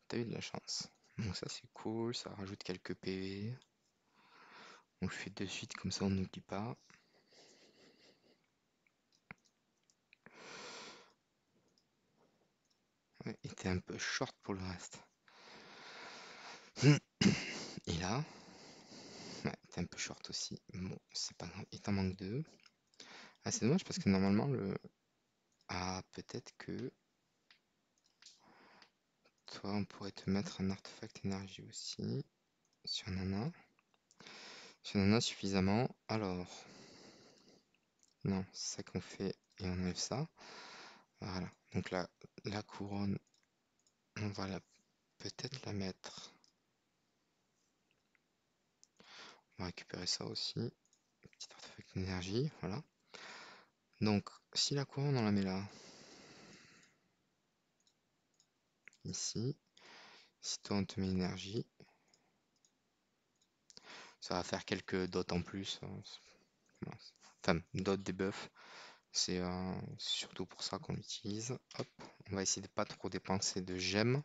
A: t'as eu de la chance. Donc ça c'est cool, ça rajoute quelques PV. On le fait de suite, comme ça on n'oublie pas. Ouais, et t'es un peu short pour le reste. Et là, ouais, t'es un peu short aussi. Bon, c'est pas grave, il t'en manque deux. Ah, c'est dommage parce que normalement le... Ah, peut-être que... toi, on pourrait te mettre un artefact énergie aussi, si on en a. Si on en a suffisamment. Alors, non, c'est ça qu'on fait et on enlève ça. Voilà. Donc là, la couronne, on va peut-être la mettre. On va récupérer ça aussi. Petit artefact d'énergie, voilà. Donc, si la couronne, on la met là, ici. Si toi, on te met énergie, ça va faire quelques dots en plus. Voilà. Enfin, dots debuff. C'est surtout pour ça qu'on l'utilise. Hop, on va essayer de pas trop dépenser de gemmes.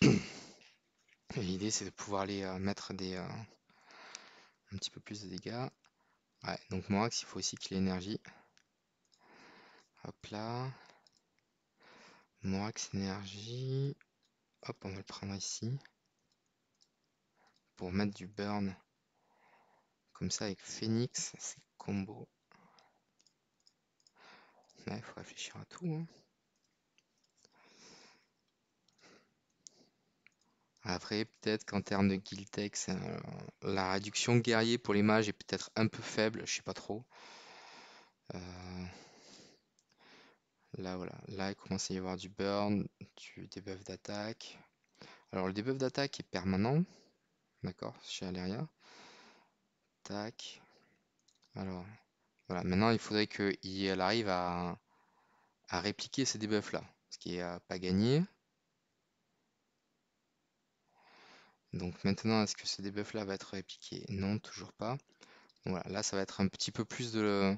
A: Et l'idée, c'est de pouvoir aller mettre un petit peu plus de dégâts. Ouais, donc Morax, il faut aussi qu'il ait énergie. Hop là. Morax énergie. Hop, on va le prendre ici. Pour mettre du burn. Comme ça, avec Phoenix, c'est combo. Ouais, il faut réfléchir à tout, hein. Après, peut-être qu'en termes de Guild-Tech, la réduction guerrier pour les mages est peut-être un peu faible, je sais pas trop. Euh, Là, voilà. Là, il commence à y avoir du burn, du debuff d'attaque. Alors, le debuff d'attaque est permanent, d'accord, chez Aléria. Tac. Alors, voilà. Maintenant, il faudrait qu'elle arrive à répliquer ces debuffs-là, ce qui est pas gagné. Donc maintenant, est-ce que ce debuff-là va être répliqué? Non, toujours pas. Donc voilà, là, ça va être un petit peu plus de...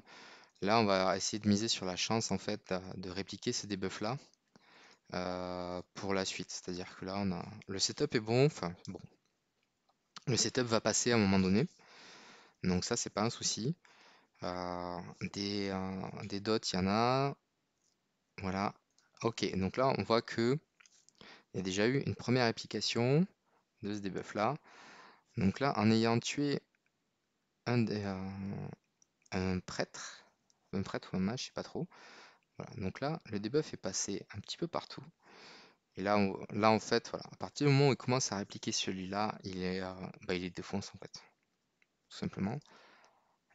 A: Là, on va essayer de miser sur la chance, en fait, de répliquer ces debuffs-là pour la suite. C'est-à-dire que là, on a... Le setup est bon, enfin, bon. Le setup va passer à un moment donné. Donc ça, c'est pas un souci. Des dots, il y en a. Voilà. Ok, donc là, on voit que il y a déjà eu une première application de ce debuff-là. Donc là, en ayant tué un, un prêtre, ou un mage, je sais pas trop. Voilà. Donc là, le debuff est passé un petit peu partout. Et là, là en fait, voilà, à partir du moment où il commence à répliquer celui-là, il est défonce en fait, tout simplement.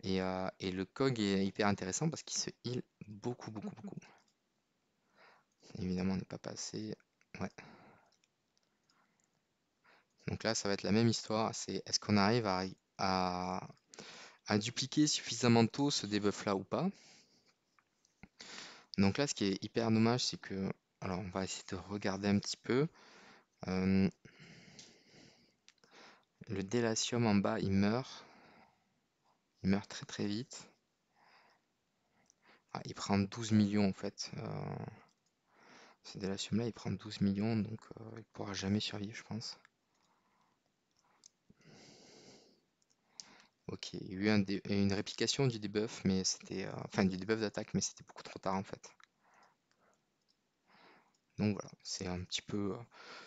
A: Et le COG est hyper intéressant parce qu'il se heal beaucoup, beaucoup, beaucoup. Évidemment, on n'est pas passé. Ouais. Donc là, ça va être la même histoire. C'est est-ce qu'on arrive à dupliquer suffisamment tôt ce debuff-là ou pas? Donc là, ce qui est hyper dommage, c'est que... Alors, on va essayer de regarder un petit peu. Euh, le Délatium en bas, il meurt. Il meurt très très vite. Ah, il prend 12 millions en fait. Ce Délatium-là, il prend 12 millions, donc il pourra jamais survivre, je pense. Ok, il y a eu une réplication du debuff, mais c'était... enfin, du debuff d'attaque, mais c'était beaucoup trop tard en fait. Donc voilà, c'est un petit peu...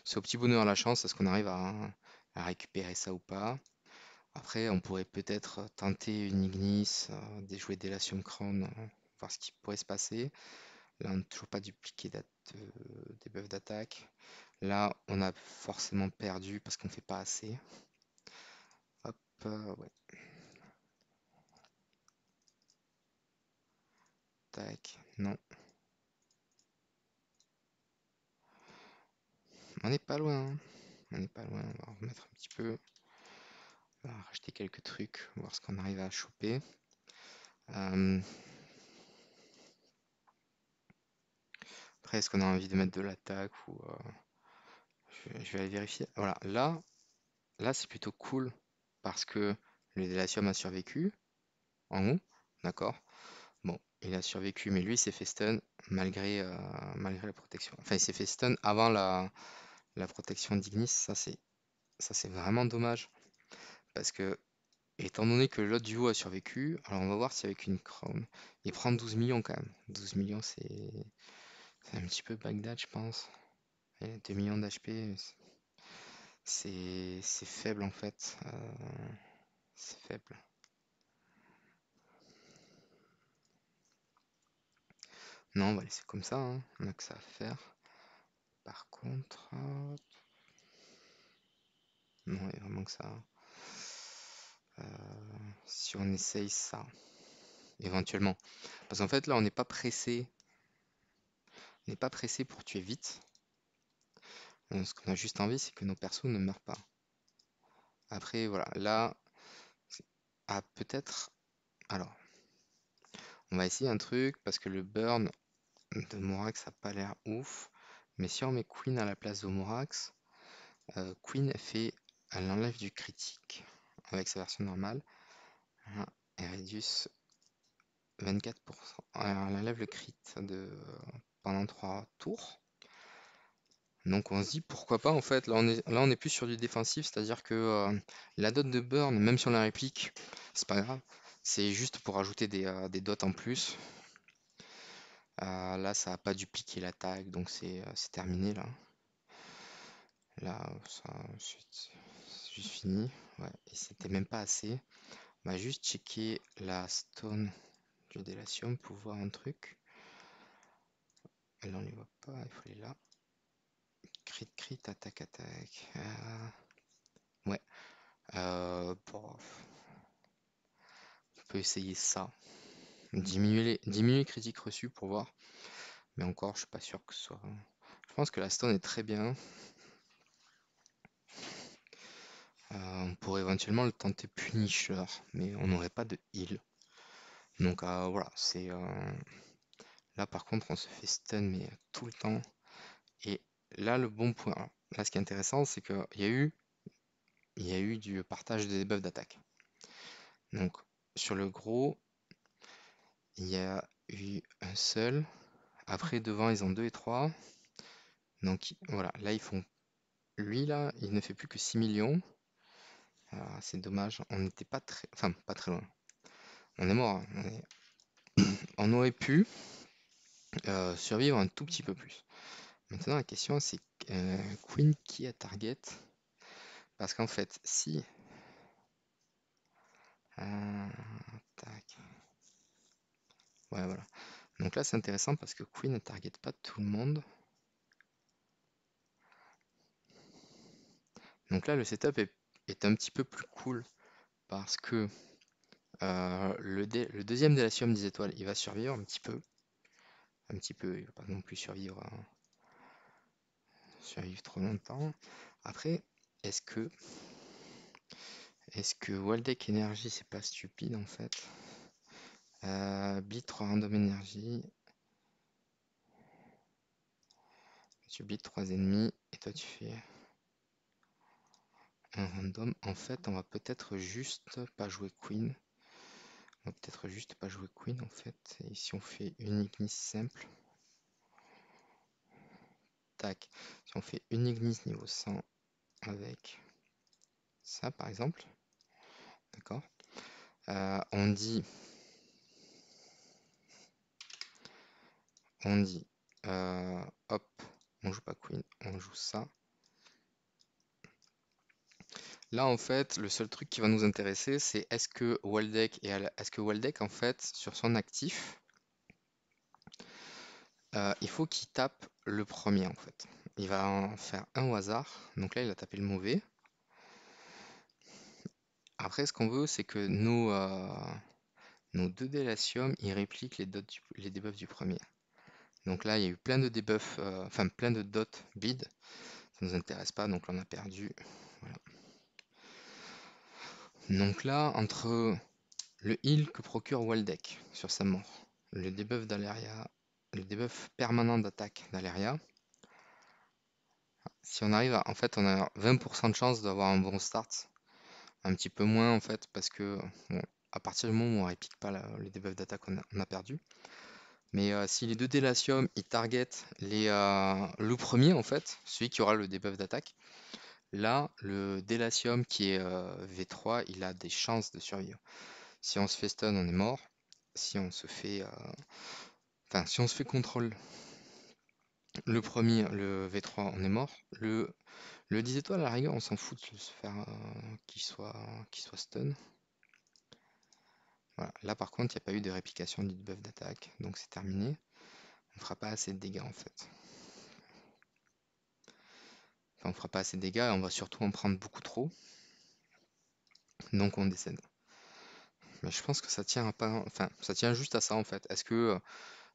A: c'est au petit bonheur la chance, est-ce qu'on arrive à récupérer ça ou pas? Après, on pourrait peut-être tenter une Ignis, déjouer Délatium Crown, voir ce qui pourrait se passer. Là, on n'a toujours pas dupliqué debuff d'attaque. Là, on a forcément perdu parce qu'on fait pas assez. Hop, ouais, tac, non. On n'est pas loin, hein. On n'est pas loin, on va remettre un petit peu. On va racheter quelques trucs, voir ce qu'on arrive à choper. Euh, Après, est-ce qu'on a envie de mettre de l'attaque ou je vais aller vérifier. Voilà, là c'est plutôt cool parce que le Délatium a survécu en haut, d'accord? Bon, il a survécu, mais lui il s'est fait stun malgré la protection. Enfin, il s'est fait stun avant la protection d'Ignis, ça c'est vraiment dommage parce que étant donné que l'autre duo a survécu, alors on va voir si avec une crown, il prend 12 millions quand même. 12 millions c'est un petit peu Bagdad je pense. Et 2 millions d'HP, c'est faible en fait. C'est faible. Non, on va laisser comme ça, hein. On a que ça à faire. Par contre, non, il y a vraiment que ça. Euh, si on essaye ça, éventuellement. Parce qu'en fait, là, on n'est pas pressé pour tuer vite. Ce qu'on a juste envie, c'est que nos persos ne meurent pas. Après, voilà, là, peut-être. Alors, on va essayer un truc parce que le burn de Morax a pas l'air ouf. Mais si on met Queen à la place de Morax, Queen elle enlève du critique avec sa version normale. Hein, elle réduce 24%. Elle enlève le crit pendant 3 tours. Donc on se dit pourquoi pas en fait. Là on est plus sur du défensif, c'est-à-dire que la dot de burn, même si on la réplique, c'est pas grave. C'est juste pour ajouter des dots en plus. Là ça a pas dupliqué l'attaque, donc c'est terminé là. Là ça c'est juste fini. Ouais, et c'était même pas assez. On va juste checker la stone du Délatium pour voir un truc. Là on les voit pas, il faut aller là. Crit, crit, attaque, attaque. Ouais. Bon, on peut essayer ça. Diminuer les critiques reçues pour voir. Mais encore, je suis pas sûr que ce soit. Je pense que la stone est très bien. On pourrait éventuellement le tenter Punisher, mais on n'aurait pas de heal. Donc voilà, là par contre on se fait stun mais tout le temps. Et là le bon point. Alors, là ce qui est intéressant c'est qu'il y a eu du partage des debuffs d'attaque. Donc sur le gros, il y a eu un seul. Après devant ils ont 2 et 3. Donc voilà, là ils font. Lui là, il ne fait plus que 6 millions. C'est dommage, on n'était pas très. Enfin pas très loin. On est mort, hein. On aurait pu survivre un tout petit peu plus. Maintenant la question c'est Queen qui a target. Parce qu'en fait si. Tac. Ouais voilà. Donc là c'est intéressant parce que Queen ne target pas tout le monde. Donc là le setup est un petit peu plus cool parce que le deuxième Délatium des étoiles il va survivre un petit peu. Un petit peu, il va pas non plus survivre trop longtemps. Après, est-ce que Waldeck Energy c'est pas stupide en fait? Bleed 3 random énergie. Tu bleed 3 ennemis et toi tu fais un random. En fait, on va peut-être juste pas jouer Queen. On va peut-être juste pas jouer Queen en fait. Et si on fait une Ignis simple. Tac. Si on fait une Ignis niveau 100 avec ça par exemple. D'accord. On dit hop, on joue pas Queen, on joue ça. Là en fait, le seul truc qui va nous intéresser, c'est est-ce que Waldeck en fait, sur son actif, il faut qu'il tape le premier en fait. Il va en faire un au hasard, donc là il a tapé le mauvais. Après ce qu'on veut, c'est que nos deux Délatium, ils répliquent les debuffs du premier. Donc là il y a eu plein de debuffs, enfin plein de dots bid, ça nous intéresse pas, donc là on a perdu. Voilà. Donc là, entre le heal que procure Waldeck sur sa mort, le debuff d'Aleria, le debuff permanent d'attaque d'Aleria, si on arrive en fait, on a 20% de chance d'avoir un bon start. Un petit peu moins en fait, parce que bon, à partir du moment où on réplique pas les debuffs d'attaque, on a perdu. Mais si les deux Délatium, ils targetent le premier en fait, celui qui aura le debuff d'attaque, là, le Délatium qui est V3, il a des chances de survivre. Si on se fait stun, on est mort. Si on se fait, si on se fait contrôle le premier, le V3, on est mort. Le 10 étoiles, à la rigueur, on s'en fout de se faire qu'il soit stun. Voilà. Là, par contre, il n'y a pas eu de réplication du buff d'attaque, donc c'est terminé. On fera pas assez de dégâts en fait. Enfin, on fera pas assez de dégâts et on va surtout en prendre beaucoup trop. Donc on décède. Mais je pense que ça tient à pas, enfin, ça tient juste à ça en fait. Est-ce que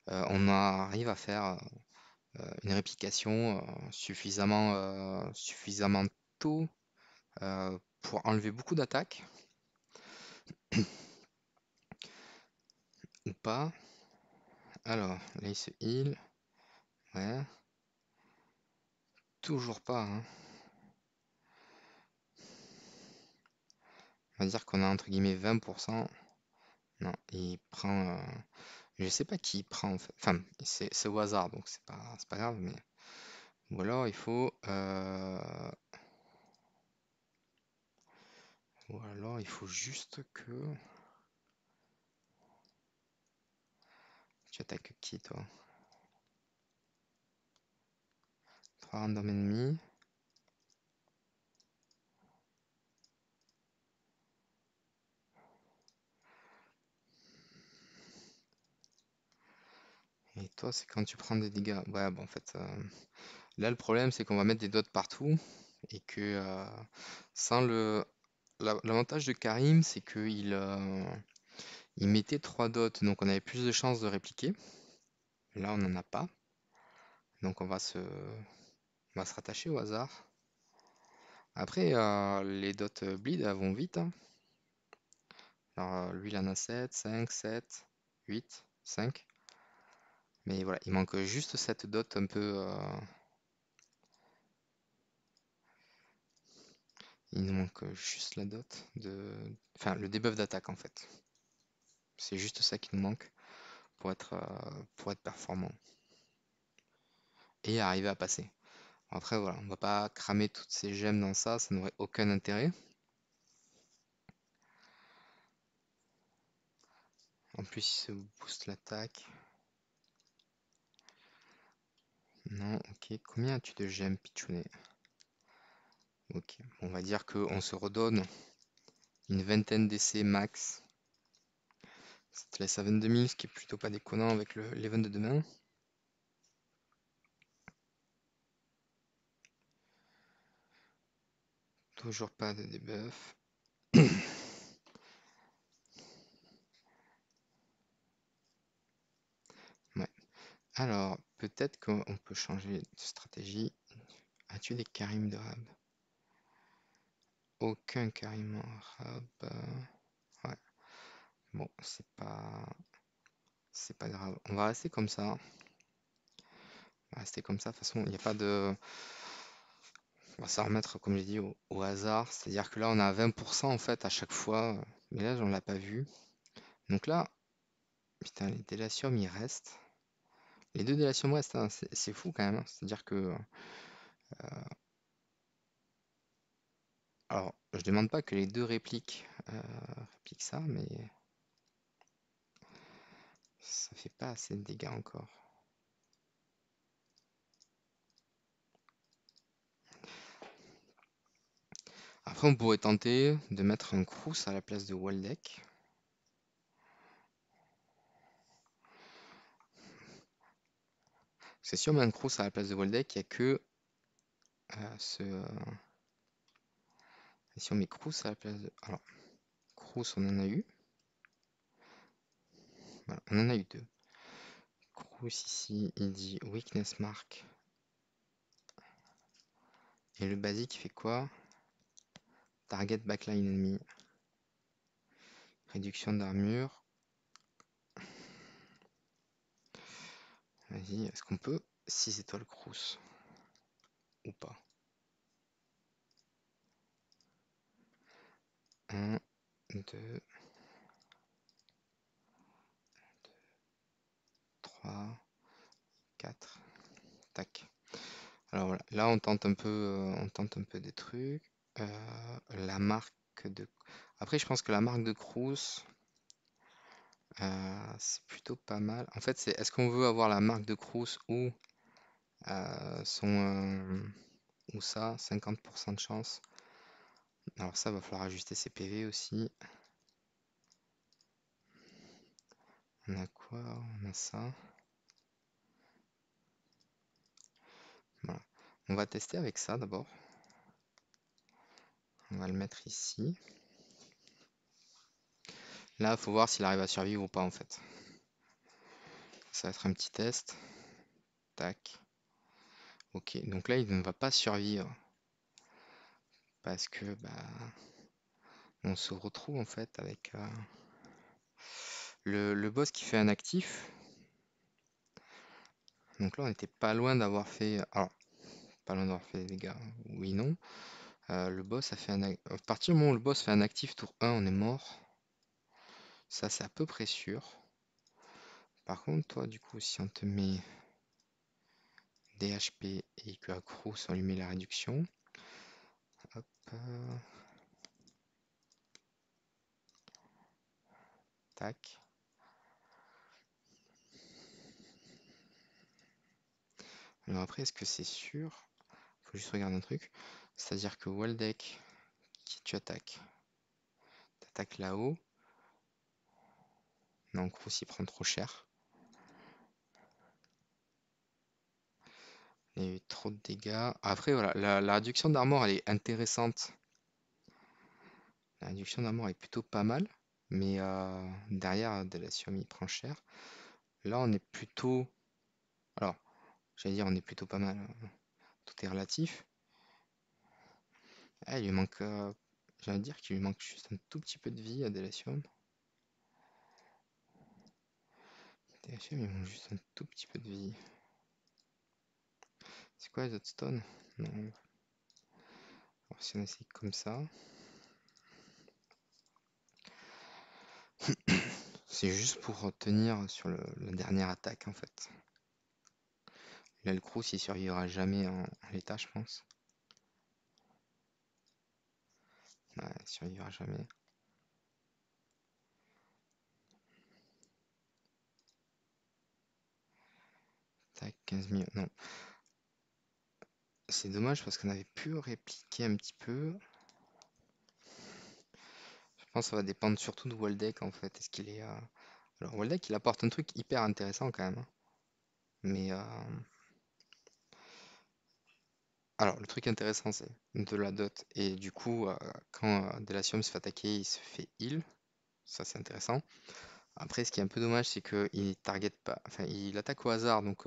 A: on arrive à faire une réplication suffisamment tôt pour enlever beaucoup d'attaques ou pas? Alors, là il se heal. Ouais. Toujours pas, hein. On va dire qu'on a entre guillemets 20%. Non, il prend. Je sais pas qui il prend en fait. Enfin, c'est au hasard, donc c'est pas grave, mais. Ou alors il faut. Ou alors il faut juste que. Tu attaques qui toi? 3 random ennemis. Et toi, c'est quand tu prends des dégâts. Ouais, bon, en fait, là, le problème, c'est qu'on va mettre des dots partout. Et que sans le. L'avantage de Karim, c'est il mettait 3 dots, donc on avait plus de chances de répliquer. Là, on n'en a pas. Donc on va se rattacher au hasard. Après, les dots bleed, elles vont vite, hein. Alors, lui, il en a 7, 5, 7, 8, 5. Mais voilà, il manque juste cette dot un peu. Il nous manque juste la dot de. Enfin, le debuff d'attaque en fait. C'est juste ça qui nous manque pour être performant. Et arriver à passer. Après, voilà, on va pas cramer toutes ces gemmes dans ça n'aurait aucun intérêt. En plus, il se booste l'attaque. Non, ok. Combien as-tu de gemmes, Pichounet? Ok, on va dire qu'on se redonne une vingtaine d'essais max. Ça te laisse à 22 000, ce qui est plutôt pas déconnant avec l'event de demain. Toujours pas de debuff. Ouais. Alors, peut-être qu'on peut changer de stratégie. As-tu des Karim de Rab? Aucun Karim en Rab. Ouais. Bon, c'est pas grave. On va rester comme ça. On va rester comme ça. De toute façon, il n'y a pas de. On va s'en remettre, comme j'ai dit, au hasard. C'est-à-dire que là, on a 20% en fait à chaque fois. Mais là, on l'a pas vu. Donc là, putain, les délatiums, ils restent. Les deux délatiums restent, hein. C'est fou quand même, hein. C'est-à-dire que. Alors, je demande pas que les deux répliquent ça, mais ça fait pas assez de dégâts encore. Après, on pourrait tenter de mettre un Crous à la place de Waldeck. Parce que si on met un Crous à la place de Waldeck, il n'y a que ce. Et si on met Crous à la place de. Alors, Crous, on en a eu. Voilà, on en a eu deux. Crous ici, il dit Weakness Mark. Et le basique, il fait quoi? Target backline ennemi. Réduction d'armure. Vas-y, est-ce qu'on peut 6 étoiles Crous? Ou pas? 1, 2, 3, 4. Tac. Alors voilà, là on tente un peu des trucs. La marque de. Après, je pense que la marque de Crous, c'est plutôt pas mal. En fait, est-ce qu'on veut avoir la marque de Crous ou ou ça, 50% de chance. Alors ça, va falloir ajuster ses PV aussi. On a quoi? On a ça. Voilà. On va tester avec ça d'abord. On va le mettre ici. Là, il faut voir s'il arrive à survivre ou pas en fait. Ça va être un petit test. Tac. Ok, donc là, il ne va pas survivre. Parce que on se retrouve en fait avec le boss qui fait un actif. Donc là, on n'était pas loin d'avoir fait. Alors, pas loin d'avoir fait des dégâts. Oui, non. Le boss a fait à partir du moment où le boss fait un actif tour 1, on est mort. Ça, c'est à peu près sûr. Par contre, toi, du coup, si on te met DHP et que à Crous, on lui met la réduction. Hop. Tac. Alors après, est-ce que c'est sûr? Faut juste regarder un truc. C'est-à-dire que Waldeck, qui tu attaques? T'attaques là-haut. Non, Crous, il prend trop cher. Il y a eu trop de dégâts. Après, voilà, la réduction d'armor, elle est intéressante. La réduction d'armor est plutôt pas mal. Mais derrière, Delasium, il prend cher. Là, on est plutôt... Alors, j'allais dire, on est plutôt pas mal. Tout est relatif. Ah, il lui manque... j'allais dire qu'il lui manque juste un tout petit peu de vie à Delasium. Delasium, il manque juste un tout petit peu de vie. C'est quoi les autres stones? Non. Alors, si on essaye comme ça... C'est juste pour tenir sur la dernière attaque, en fait. Là, le Crous, il survivra jamais en l'état, je pense. Ouais, il survivra jamais. Tac, 15 millions. Non. C'est dommage parce qu'on avait pu répliquer un petit peu. Je pense que ça va dépendre surtout de Waldeck en fait. Est-ce qu'il est. Alors Waldeck il apporte un truc hyper intéressant quand même, hein. Mais alors le truc intéressant c'est de la dot. Et du coup, quand Delasium se fait attaquer, il se fait heal. Ça c'est intéressant. Après ce qui est un peu dommage c'est qu'il target pas. Enfin il attaque au hasard. Donc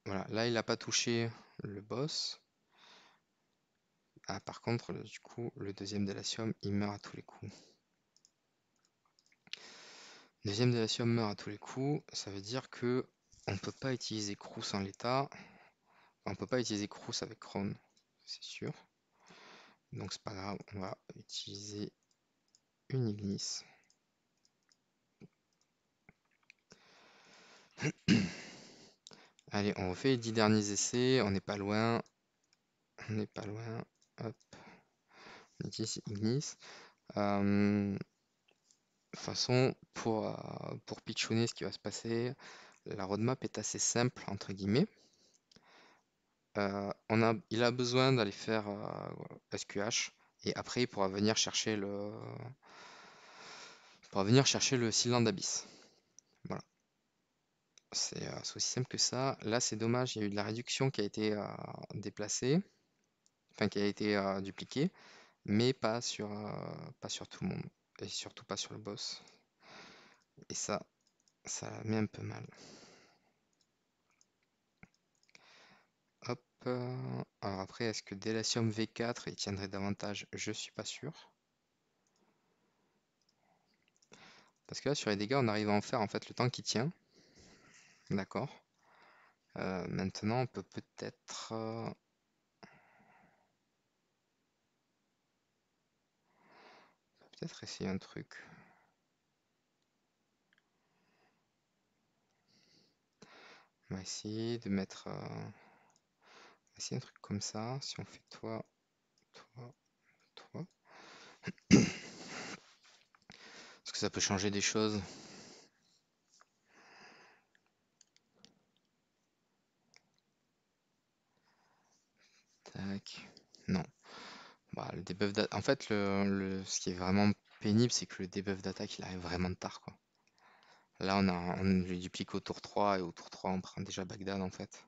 A: voilà, là il n'a pas touché le boss. Ah par contre du coup le deuxième Delasium il meurt à tous les coups. Deuxième délation meurt à tous les coups, ça veut dire que on peut pas utiliser Crous en l'état. Enfin, on peut pas utiliser Crous avec Kron, c'est sûr. Donc c'est pas grave, on va utiliser une Ignis. Allez, on refait les 10 derniers essais, on n'est pas loin. On n'est pas loin. Hop, on utilise Ignis. De toute façon, pour pitchouner ce qui va se passer, la roadmap est assez simple, entre guillemets. Il a besoin d'aller faire SQH et après il pourra venir chercher le Sealand d'Abyss. Voilà. C'est aussi simple que ça. Là, c'est dommage, il y a eu de la réduction qui a été déplacée, enfin qui a été dupliquée, mais pas sur tout le monde et surtout pas sur le boss. Et ça met un peu mal. Hop. Alors après, est-ce que Delasium V4 il tiendrait davantage? Je suis pas sûr. Parce que là, sur les dégâts, on arrive à en faire en fait le temps qui tient. D'accord. Maintenant, on peut peut-être essayer un truc. On va essayer de mettre, essayer un truc comme ça. Si on fait toi, toi, toi. Est-ce que ça peut changer des choses? Tac. Non. Bah, le debuff en fait, ce qui est vraiment pénible, c'est que le debuff d'attaque, il arrive vraiment tard, quoi. Là, on le duplique au tour 3 et au tour 3, on prend déjà Bagdad, en fait.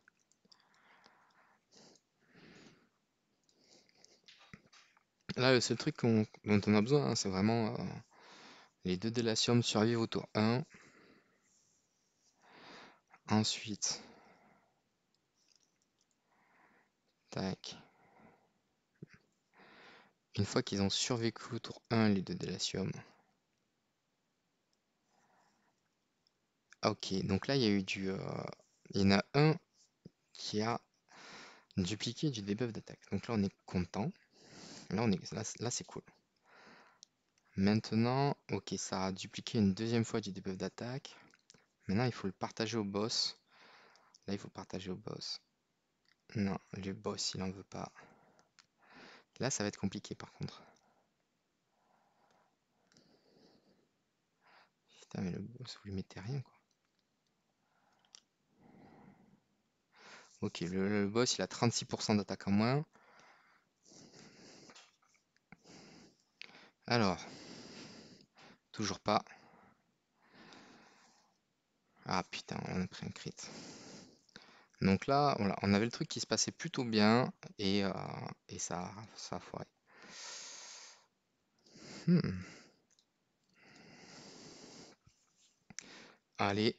A: Là, le seul truc dont on a besoin, hein, c'est vraiment les deux délatium survivent au tour 1. Ensuite, tac. Une fois qu'ils ont survécu au tour 1, les deux délatium. Ah, ok, donc là, il y a eu il y en a un qui a dupliqué du debuff d'attaque. Donc là, on est content. Là, c'est cool. Maintenant, ok, ça a dupliqué une deuxième fois du debuff d'attaque. Maintenant, il faut le partager au boss. Là, il faut partager au boss. Non, le boss, il en veut pas. Là, ça va être compliqué par contre. Putain, mais le boss, vous lui mettez rien, quoi. Ok, le boss, il a 36% d'attaque en moins. Alors, toujours pas. Ah putain, on a pris un crit. Donc là, voilà, on avait le truc qui se passait plutôt bien et ça a foiré. Hmm. Allez.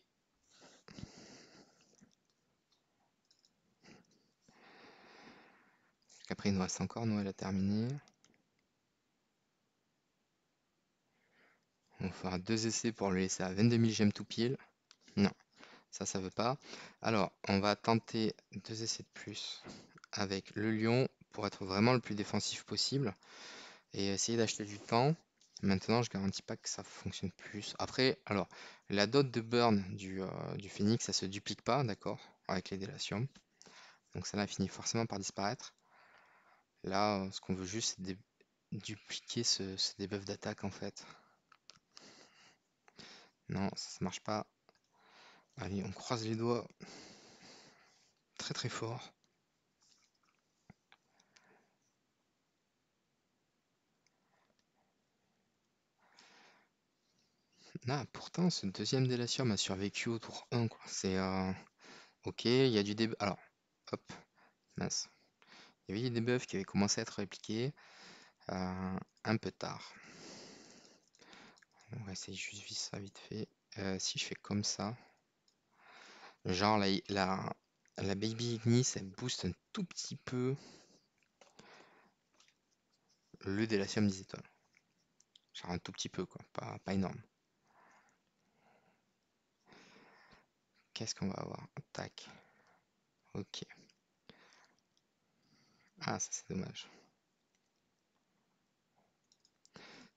A: Après, il nous reste encore Noël à terminer. On fera 2 essais pour le laisser à 22 000 gemmes tout pile. Non, ça veut pas. Alors, on va tenter 2 essais de plus avec le lion pour être vraiment le plus défensif possible et essayer d'acheter du temps. Maintenant, je garantis pas que ça fonctionne plus. Après, alors, la dot de burn du phénix, ça se duplique pas, d'accord, avec les délatium. Donc ça là finit forcément par disparaître. Là, ce qu'on veut juste, c'est dupliquer ce debuff d'attaque en fait. Non, ça marche pas. Allez, on croise les doigts très très fort. Ah, pourtant, ce deuxième délatium a survécu au tour 1, quoi. C'est ok, il y a du debuff. Alors, hop, mince. Il y avait des debuffs qui avaient commencé à être répliqués un peu tard. On va essayer juste vite ça vite fait. Si je fais comme ça, genre la Baby Ignis, elle booste un tout petit peu le délatium des étoiles. Genre un tout petit peu, quoi, pas énorme. Qu'est-ce qu'on va avoir? Tac. Ok. Ah, ça c'est dommage.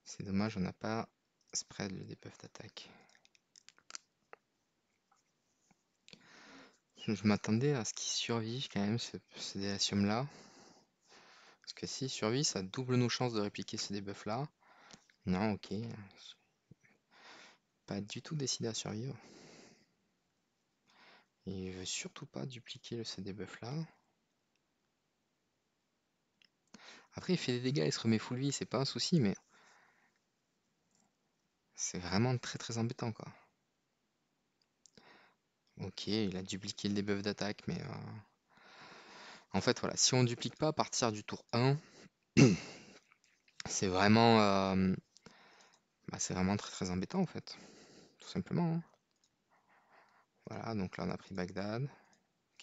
A: C'est dommage, on n'a pas spread le debuff d'attaque. Je m'attendais à ce qu'il survive quand même ce délatium là. Parce que s'il survit, ça double nos chances de répliquer ce debuff là. Non, ok. Pas du tout décidé à survivre. Et il veut surtout pas dupliquer ce debuff là. Après, il fait des dégâts, il se remet full vie, c'est pas un souci, mais c'est vraiment très très embêtant quoi. Ok, il a dupliqué le debuff d'attaque, mais en fait, voilà, si on duplique pas à partir du tour 1, c'est vraiment, c'est vraiment très très embêtant en fait, tout simplement, hein. Voilà, donc là on a pris Bagdad.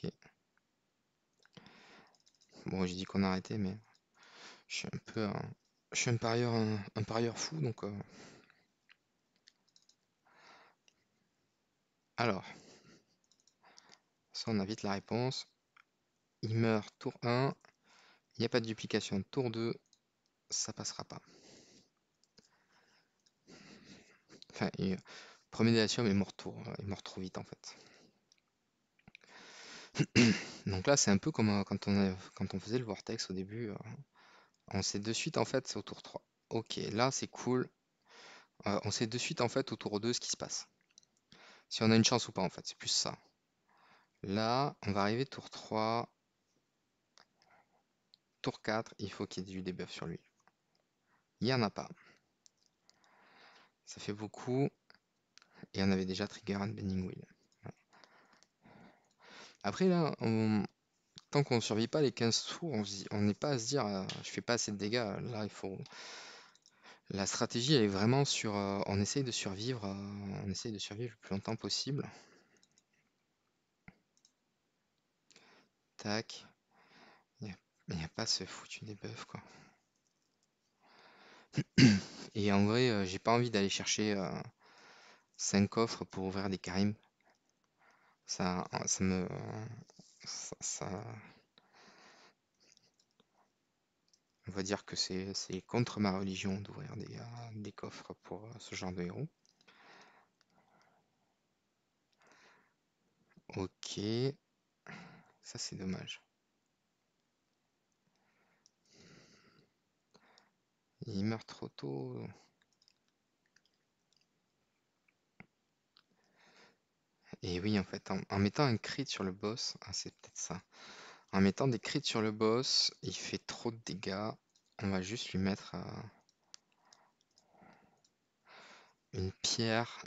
A: Ok. Bon, j'ai dit qu'on arrêtait, mais je suis un peu je suis un parieur fou, donc alors, ça on a vite la réponse. Il meurt tour 1, il n'y a pas de duplication. Tour 2, ça passera pas. Enfin, premier délation est mort trop vite en fait. Donc là, c'est un peu comme quand on faisait le vortex au début. On sait de suite en fait, c'est au tour 3. Ok, là c'est cool. On sait de suite en fait au tour 2 ce qui se passe. Si on a une chance ou pas en fait, c'est plus ça. Là, on va arriver tour 3. Tour 4, il faut qu'il y ait du debuff sur lui. Il n'y en a pas. Ça fait beaucoup. Et on avait déjà trigger and bending wheel. Après là, Tant qu'on ne survit pas les 15 tours, on n'est pas à se dire je fais pas assez de dégâts. Là, il faut. La stratégie, elle est vraiment sur. On essaye de survivre. On essaye de survivre le plus longtemps possible. Tac. Il n'y a pas ce foutu debuff, quoi. Et en vrai, j'ai pas envie d'aller chercher 5 coffres pour ouvrir des Karim. Ça me. Ça- on va dire que c'est contre ma religion d'ouvrir des coffres pour ce genre de héros. Ok, ça c'est dommage. Il meurt trop tôt. Et oui, en fait, en mettant un crit sur le boss, ah, c'est peut-être ça. En mettant des crits sur le boss, il fait trop de dégâts. On va juste lui mettre une pierre.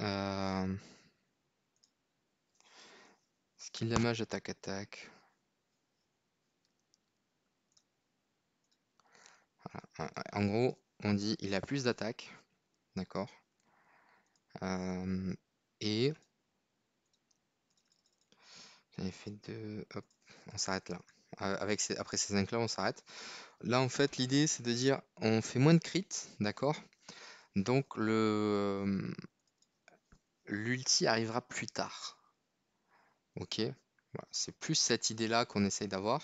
A: Skill damage, attaque. En gros, on dit il a plus d'attaque. D'accord. Euh, et j'avais fait deux. Hop, on s'arrête là. Après ces 5 là, on s'arrête. Là, en fait, l'idée c'est de dire on fait moins de crits, d'accord? Donc l'ulti arrivera plus tard. Ok? Voilà, c'est plus cette idée-là qu'on essaye d'avoir.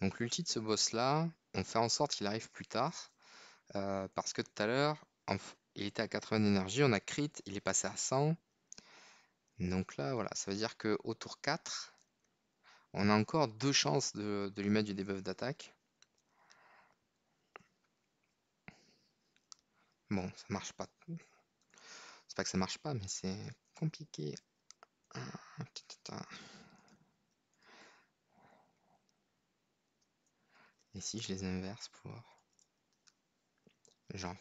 A: Donc l'ulti de ce boss-là, on fait en sorte qu'il arrive plus tard. Parce que tout à l'heure, il était à 80 d'énergie, on a crit, il est passé à 100. Donc là, voilà, ça veut dire qu'au tour 4, on a encore deux chances de lui mettre du debuff d'attaque. Bon, ça marche pas. C'est pas que ça marche pas, mais c'est compliqué. Et si je les inverse pour genre.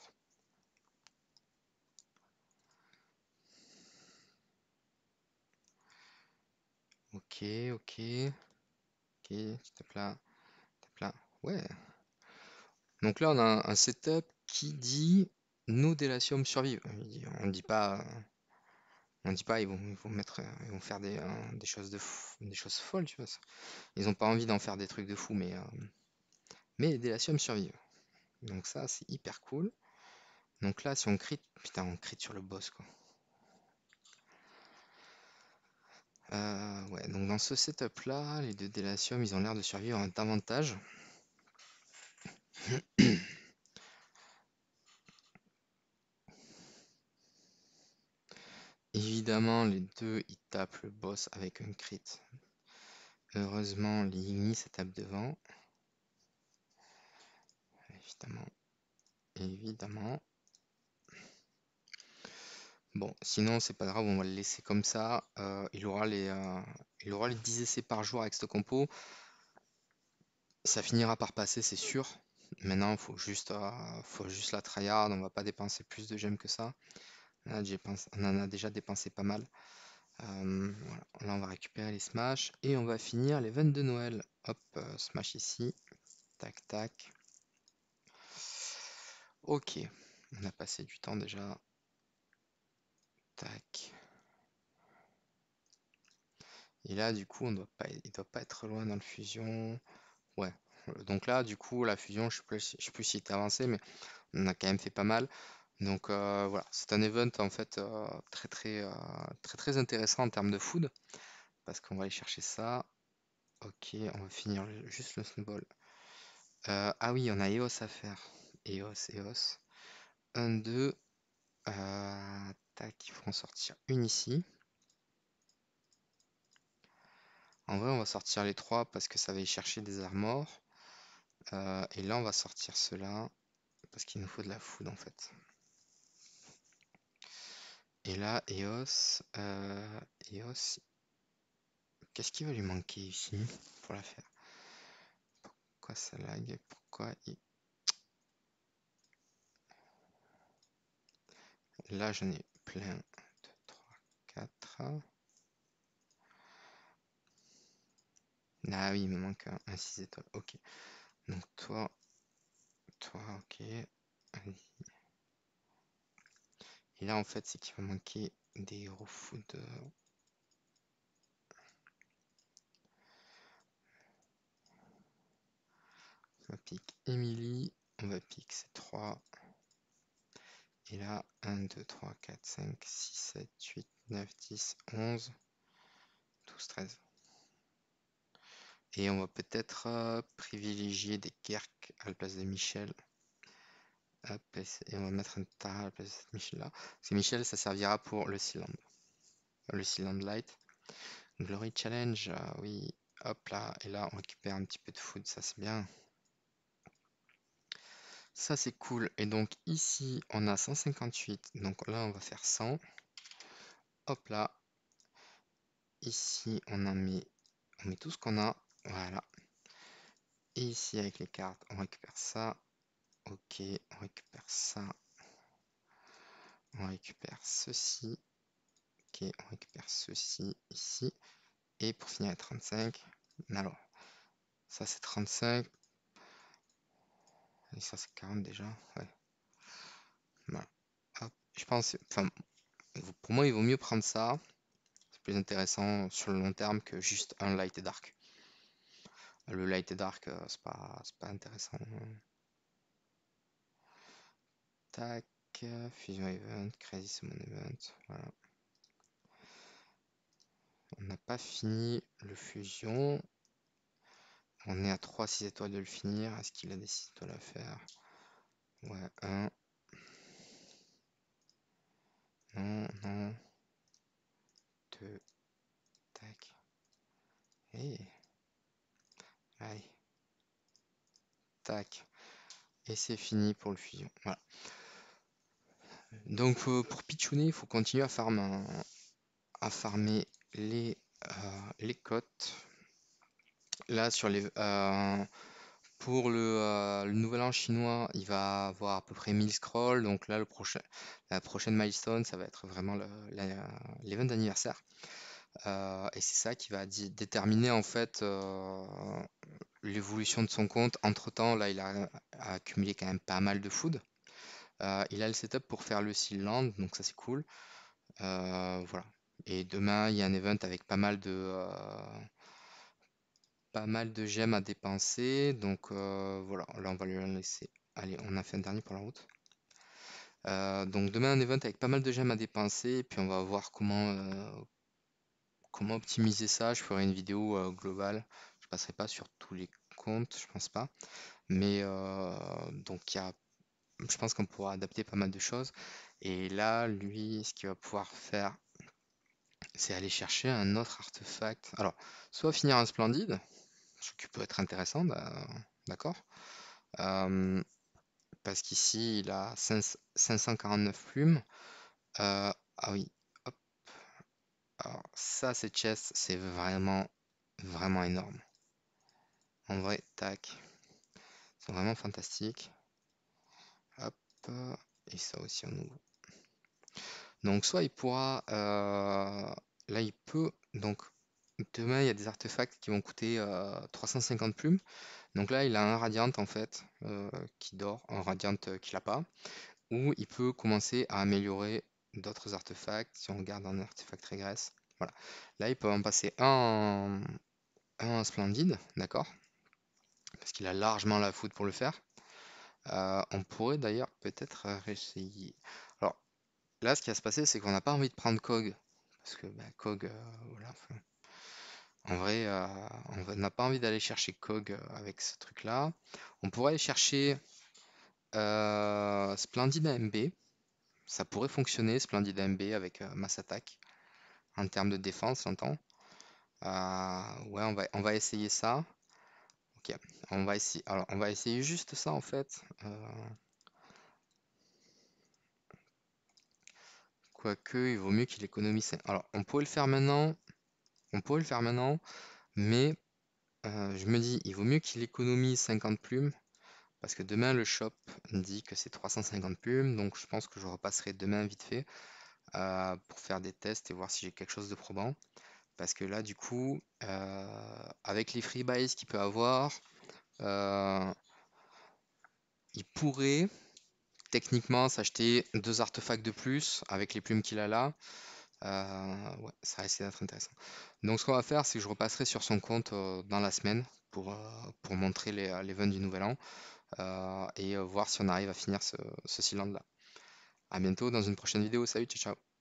A: Ok, ok. Ok, tu tapes là, tape là. Ouais. Donc là, on a un setup qui dit nos délations survivent. On dit pas ils vont faire des choses des choses folles, tu vois. Ils ont pas envie d'en faire des trucs de fou, mais les délations survivent. Donc ça, c'est hyper cool. Donc là, si on crit, putain, on crit sur le boss, quoi. Ouais, donc dans ce setup là, les deux délatium, ils ont l'air de survivre davantage. Évidemment, les deux, ils tapent le boss avec un crit. Heureusement, les Ignis se tapent devant. Évidemment. Évidemment. Bon, sinon, c'est pas grave, on va le laisser comme ça. Il aura les 10 essais par jour avec cette compo. Ça finira par passer, c'est sûr. Maintenant, faut juste la tryhard. On va pas dépenser plus de gemmes que ça. On en a déjà dépensé pas mal. Voilà. Là, on va récupérer les smash et on va finir les 22 Noël. Hop, smash ici. Tac, tac. Ok, on a passé du temps déjà. Tac. Et là, du coup, il doit pas être loin dans le fusion. Ouais. Donc là, du coup, la fusion, je sais plus s'il était avancé, mais on a quand même fait pas mal. Donc voilà, c'est un event en fait très très très très intéressant en termes de food parce qu'on va aller chercher ça. Ok, on va finir juste le snowball. Ah oui, on a EOS à faire. EOS. 1, 2. Tac, il faut en sortir une ici. En vrai, on va sortir les trois parce que ça va y chercher des armors. Et là, on va sortir cela parce qu'il nous faut de la food en fait. Et là, EOS, qu'est-ce qui va lui manquer ici pour la faire? Pourquoi ça lag? Pourquoi Là, j'en ai plein. 2, 3, 4. Ah oui, il me manque un 6 étoiles. Ok. Donc toi, ok. Allez. Et là, en fait, c'est qu'il va manquer des Hero Food. On va pick Emily. On va pick ces 3. Et là, 1, 2, 3, 4, 5, 6, 7, 8, 9, 10, 11, 12, 13. Et on va peut-être privilégier des Kirk à la place de Michel. Hop, et on va mettre un Tara à la place de Michel là. Parce que Michel, ça servira pour le Sealand. Le Sealand Light. Glory Challenge, oui. Hop là. Et là, on récupère un petit peu de food, ça c'est bien. Ça c'est cool. Et donc ici, on a 158. Donc là, on va faire 100. Hop là. Ici, on met tout ce qu'on a. Voilà. Et ici, avec les cartes, on récupère ça. Ok, on récupère ça. On récupère ceci. Ok, on récupère ceci ici. Et pour finir à 35. Alors, ça c'est 35. Et ça c'est 40 déjà. Ouais. Voilà. Hop. Je pense, enfin, pour moi, il vaut mieux prendre ça. C'est plus intéressant sur le long terme que juste un light et dark. Le light et dark, c'est pas intéressant. Tac, fusion event, crazy summon event. Voilà. On n'a pas fini le fusion. On est à 3 6 étoiles de le finir. Est-ce qu'il a des 6 étoiles à faire? Ouais, 1. Non, non. 2. Tac. Et. Allez. Tac. Et c'est fini pour le fusion. Voilà. Donc pour pitchouner, il faut continuer à farmer les cotes. Là, pour le nouvel an chinois, il va avoir à peu près 1000 scrolls. Donc là, la prochaine milestone, ça va être vraiment l'event d'anniversaire. Et c'est ça qui va déterminer en fait l'évolution de son compte. Entre-temps, là, il a accumulé quand même pas mal de food. Il a le setup pour faire le Seal Land, donc ça c'est cool. Voilà. Et demain, il y a un event avec pas mal de gemmes à dépenser. Donc voilà, là on va lui en laisser. Allez, on a fait un dernier pour la route. Donc demain, un event avec pas mal de gemmes à dépenser. Et puis on va voir comment optimiser ça. Je ferai une vidéo globale. Je passerai pas sur tous les comptes, je pense pas. Mais donc je pense qu'on pourra adapter pas mal de choses. Et là, lui, ce qu'il va pouvoir faire, c'est aller chercher un autre artefact. Alors, soit finir un splendide, ce qui peut être intéressant, d'accord. Euh, Parce qu'ici, il a 549 plumes. Ah oui, hop. Alors, ça, ces chests, c'est vraiment, vraiment énorme. En vrai, tac. C'est vraiment fantastique. Hop. Et ça aussi, on ouvre. Donc, soit il pourra. Là, il peut. Donc, demain, il y a des artefacts qui vont coûter 350 plumes. Donc là, il a un Radiant en fait qui dort, un Radiant qu'il n'a pas, ou il peut commencer à améliorer d'autres artefacts si on regarde un artefact régresse. Voilà. Là, il peut en passer un Splendide, d'accord? Parce qu'il a largement la foudre pour le faire. On pourrait d'ailleurs peut-être réessayer. Alors là, ce qui va se passer, c'est qu'on n'a pas envie de prendre Cog. Parce que Cog, voilà. En vrai, on n'a pas envie d'aller chercher Cog avec ce truc-là. On pourrait aller chercher Splendid AMB, ça pourrait fonctionner, Splendid AMB avec masse attaque en termes de défense, j'entends. Ouais, on va essayer ça. Ok, on va essayer. Alors, on va essayer juste ça en fait. Quoique, il vaut mieux qu'il économise. Alors, on pourrait le faire maintenant. On pourrait le faire maintenant, mais je me dis, il vaut mieux qu'il économise 50 plumes. Parce que demain, le shop dit que c'est 350 plumes. Donc, je pense que je repasserai demain vite fait pour faire des tests et voir si j'ai quelque chose de probant. Parce que là, du coup, avec les free buys qu'il peut avoir, euh, il pourrait techniquement s'acheter 2 artefacts de plus avec les plumes qu'il a là. Ouais, ça risque d'être intéressant. Donc ce qu'on va faire, c'est que je repasserai sur son compte dans la semaine pour montrer les events du nouvel an et voir si on arrive à finir ce Sealand là. À bientôt dans une prochaine vidéo. Salut, ciao, ciao.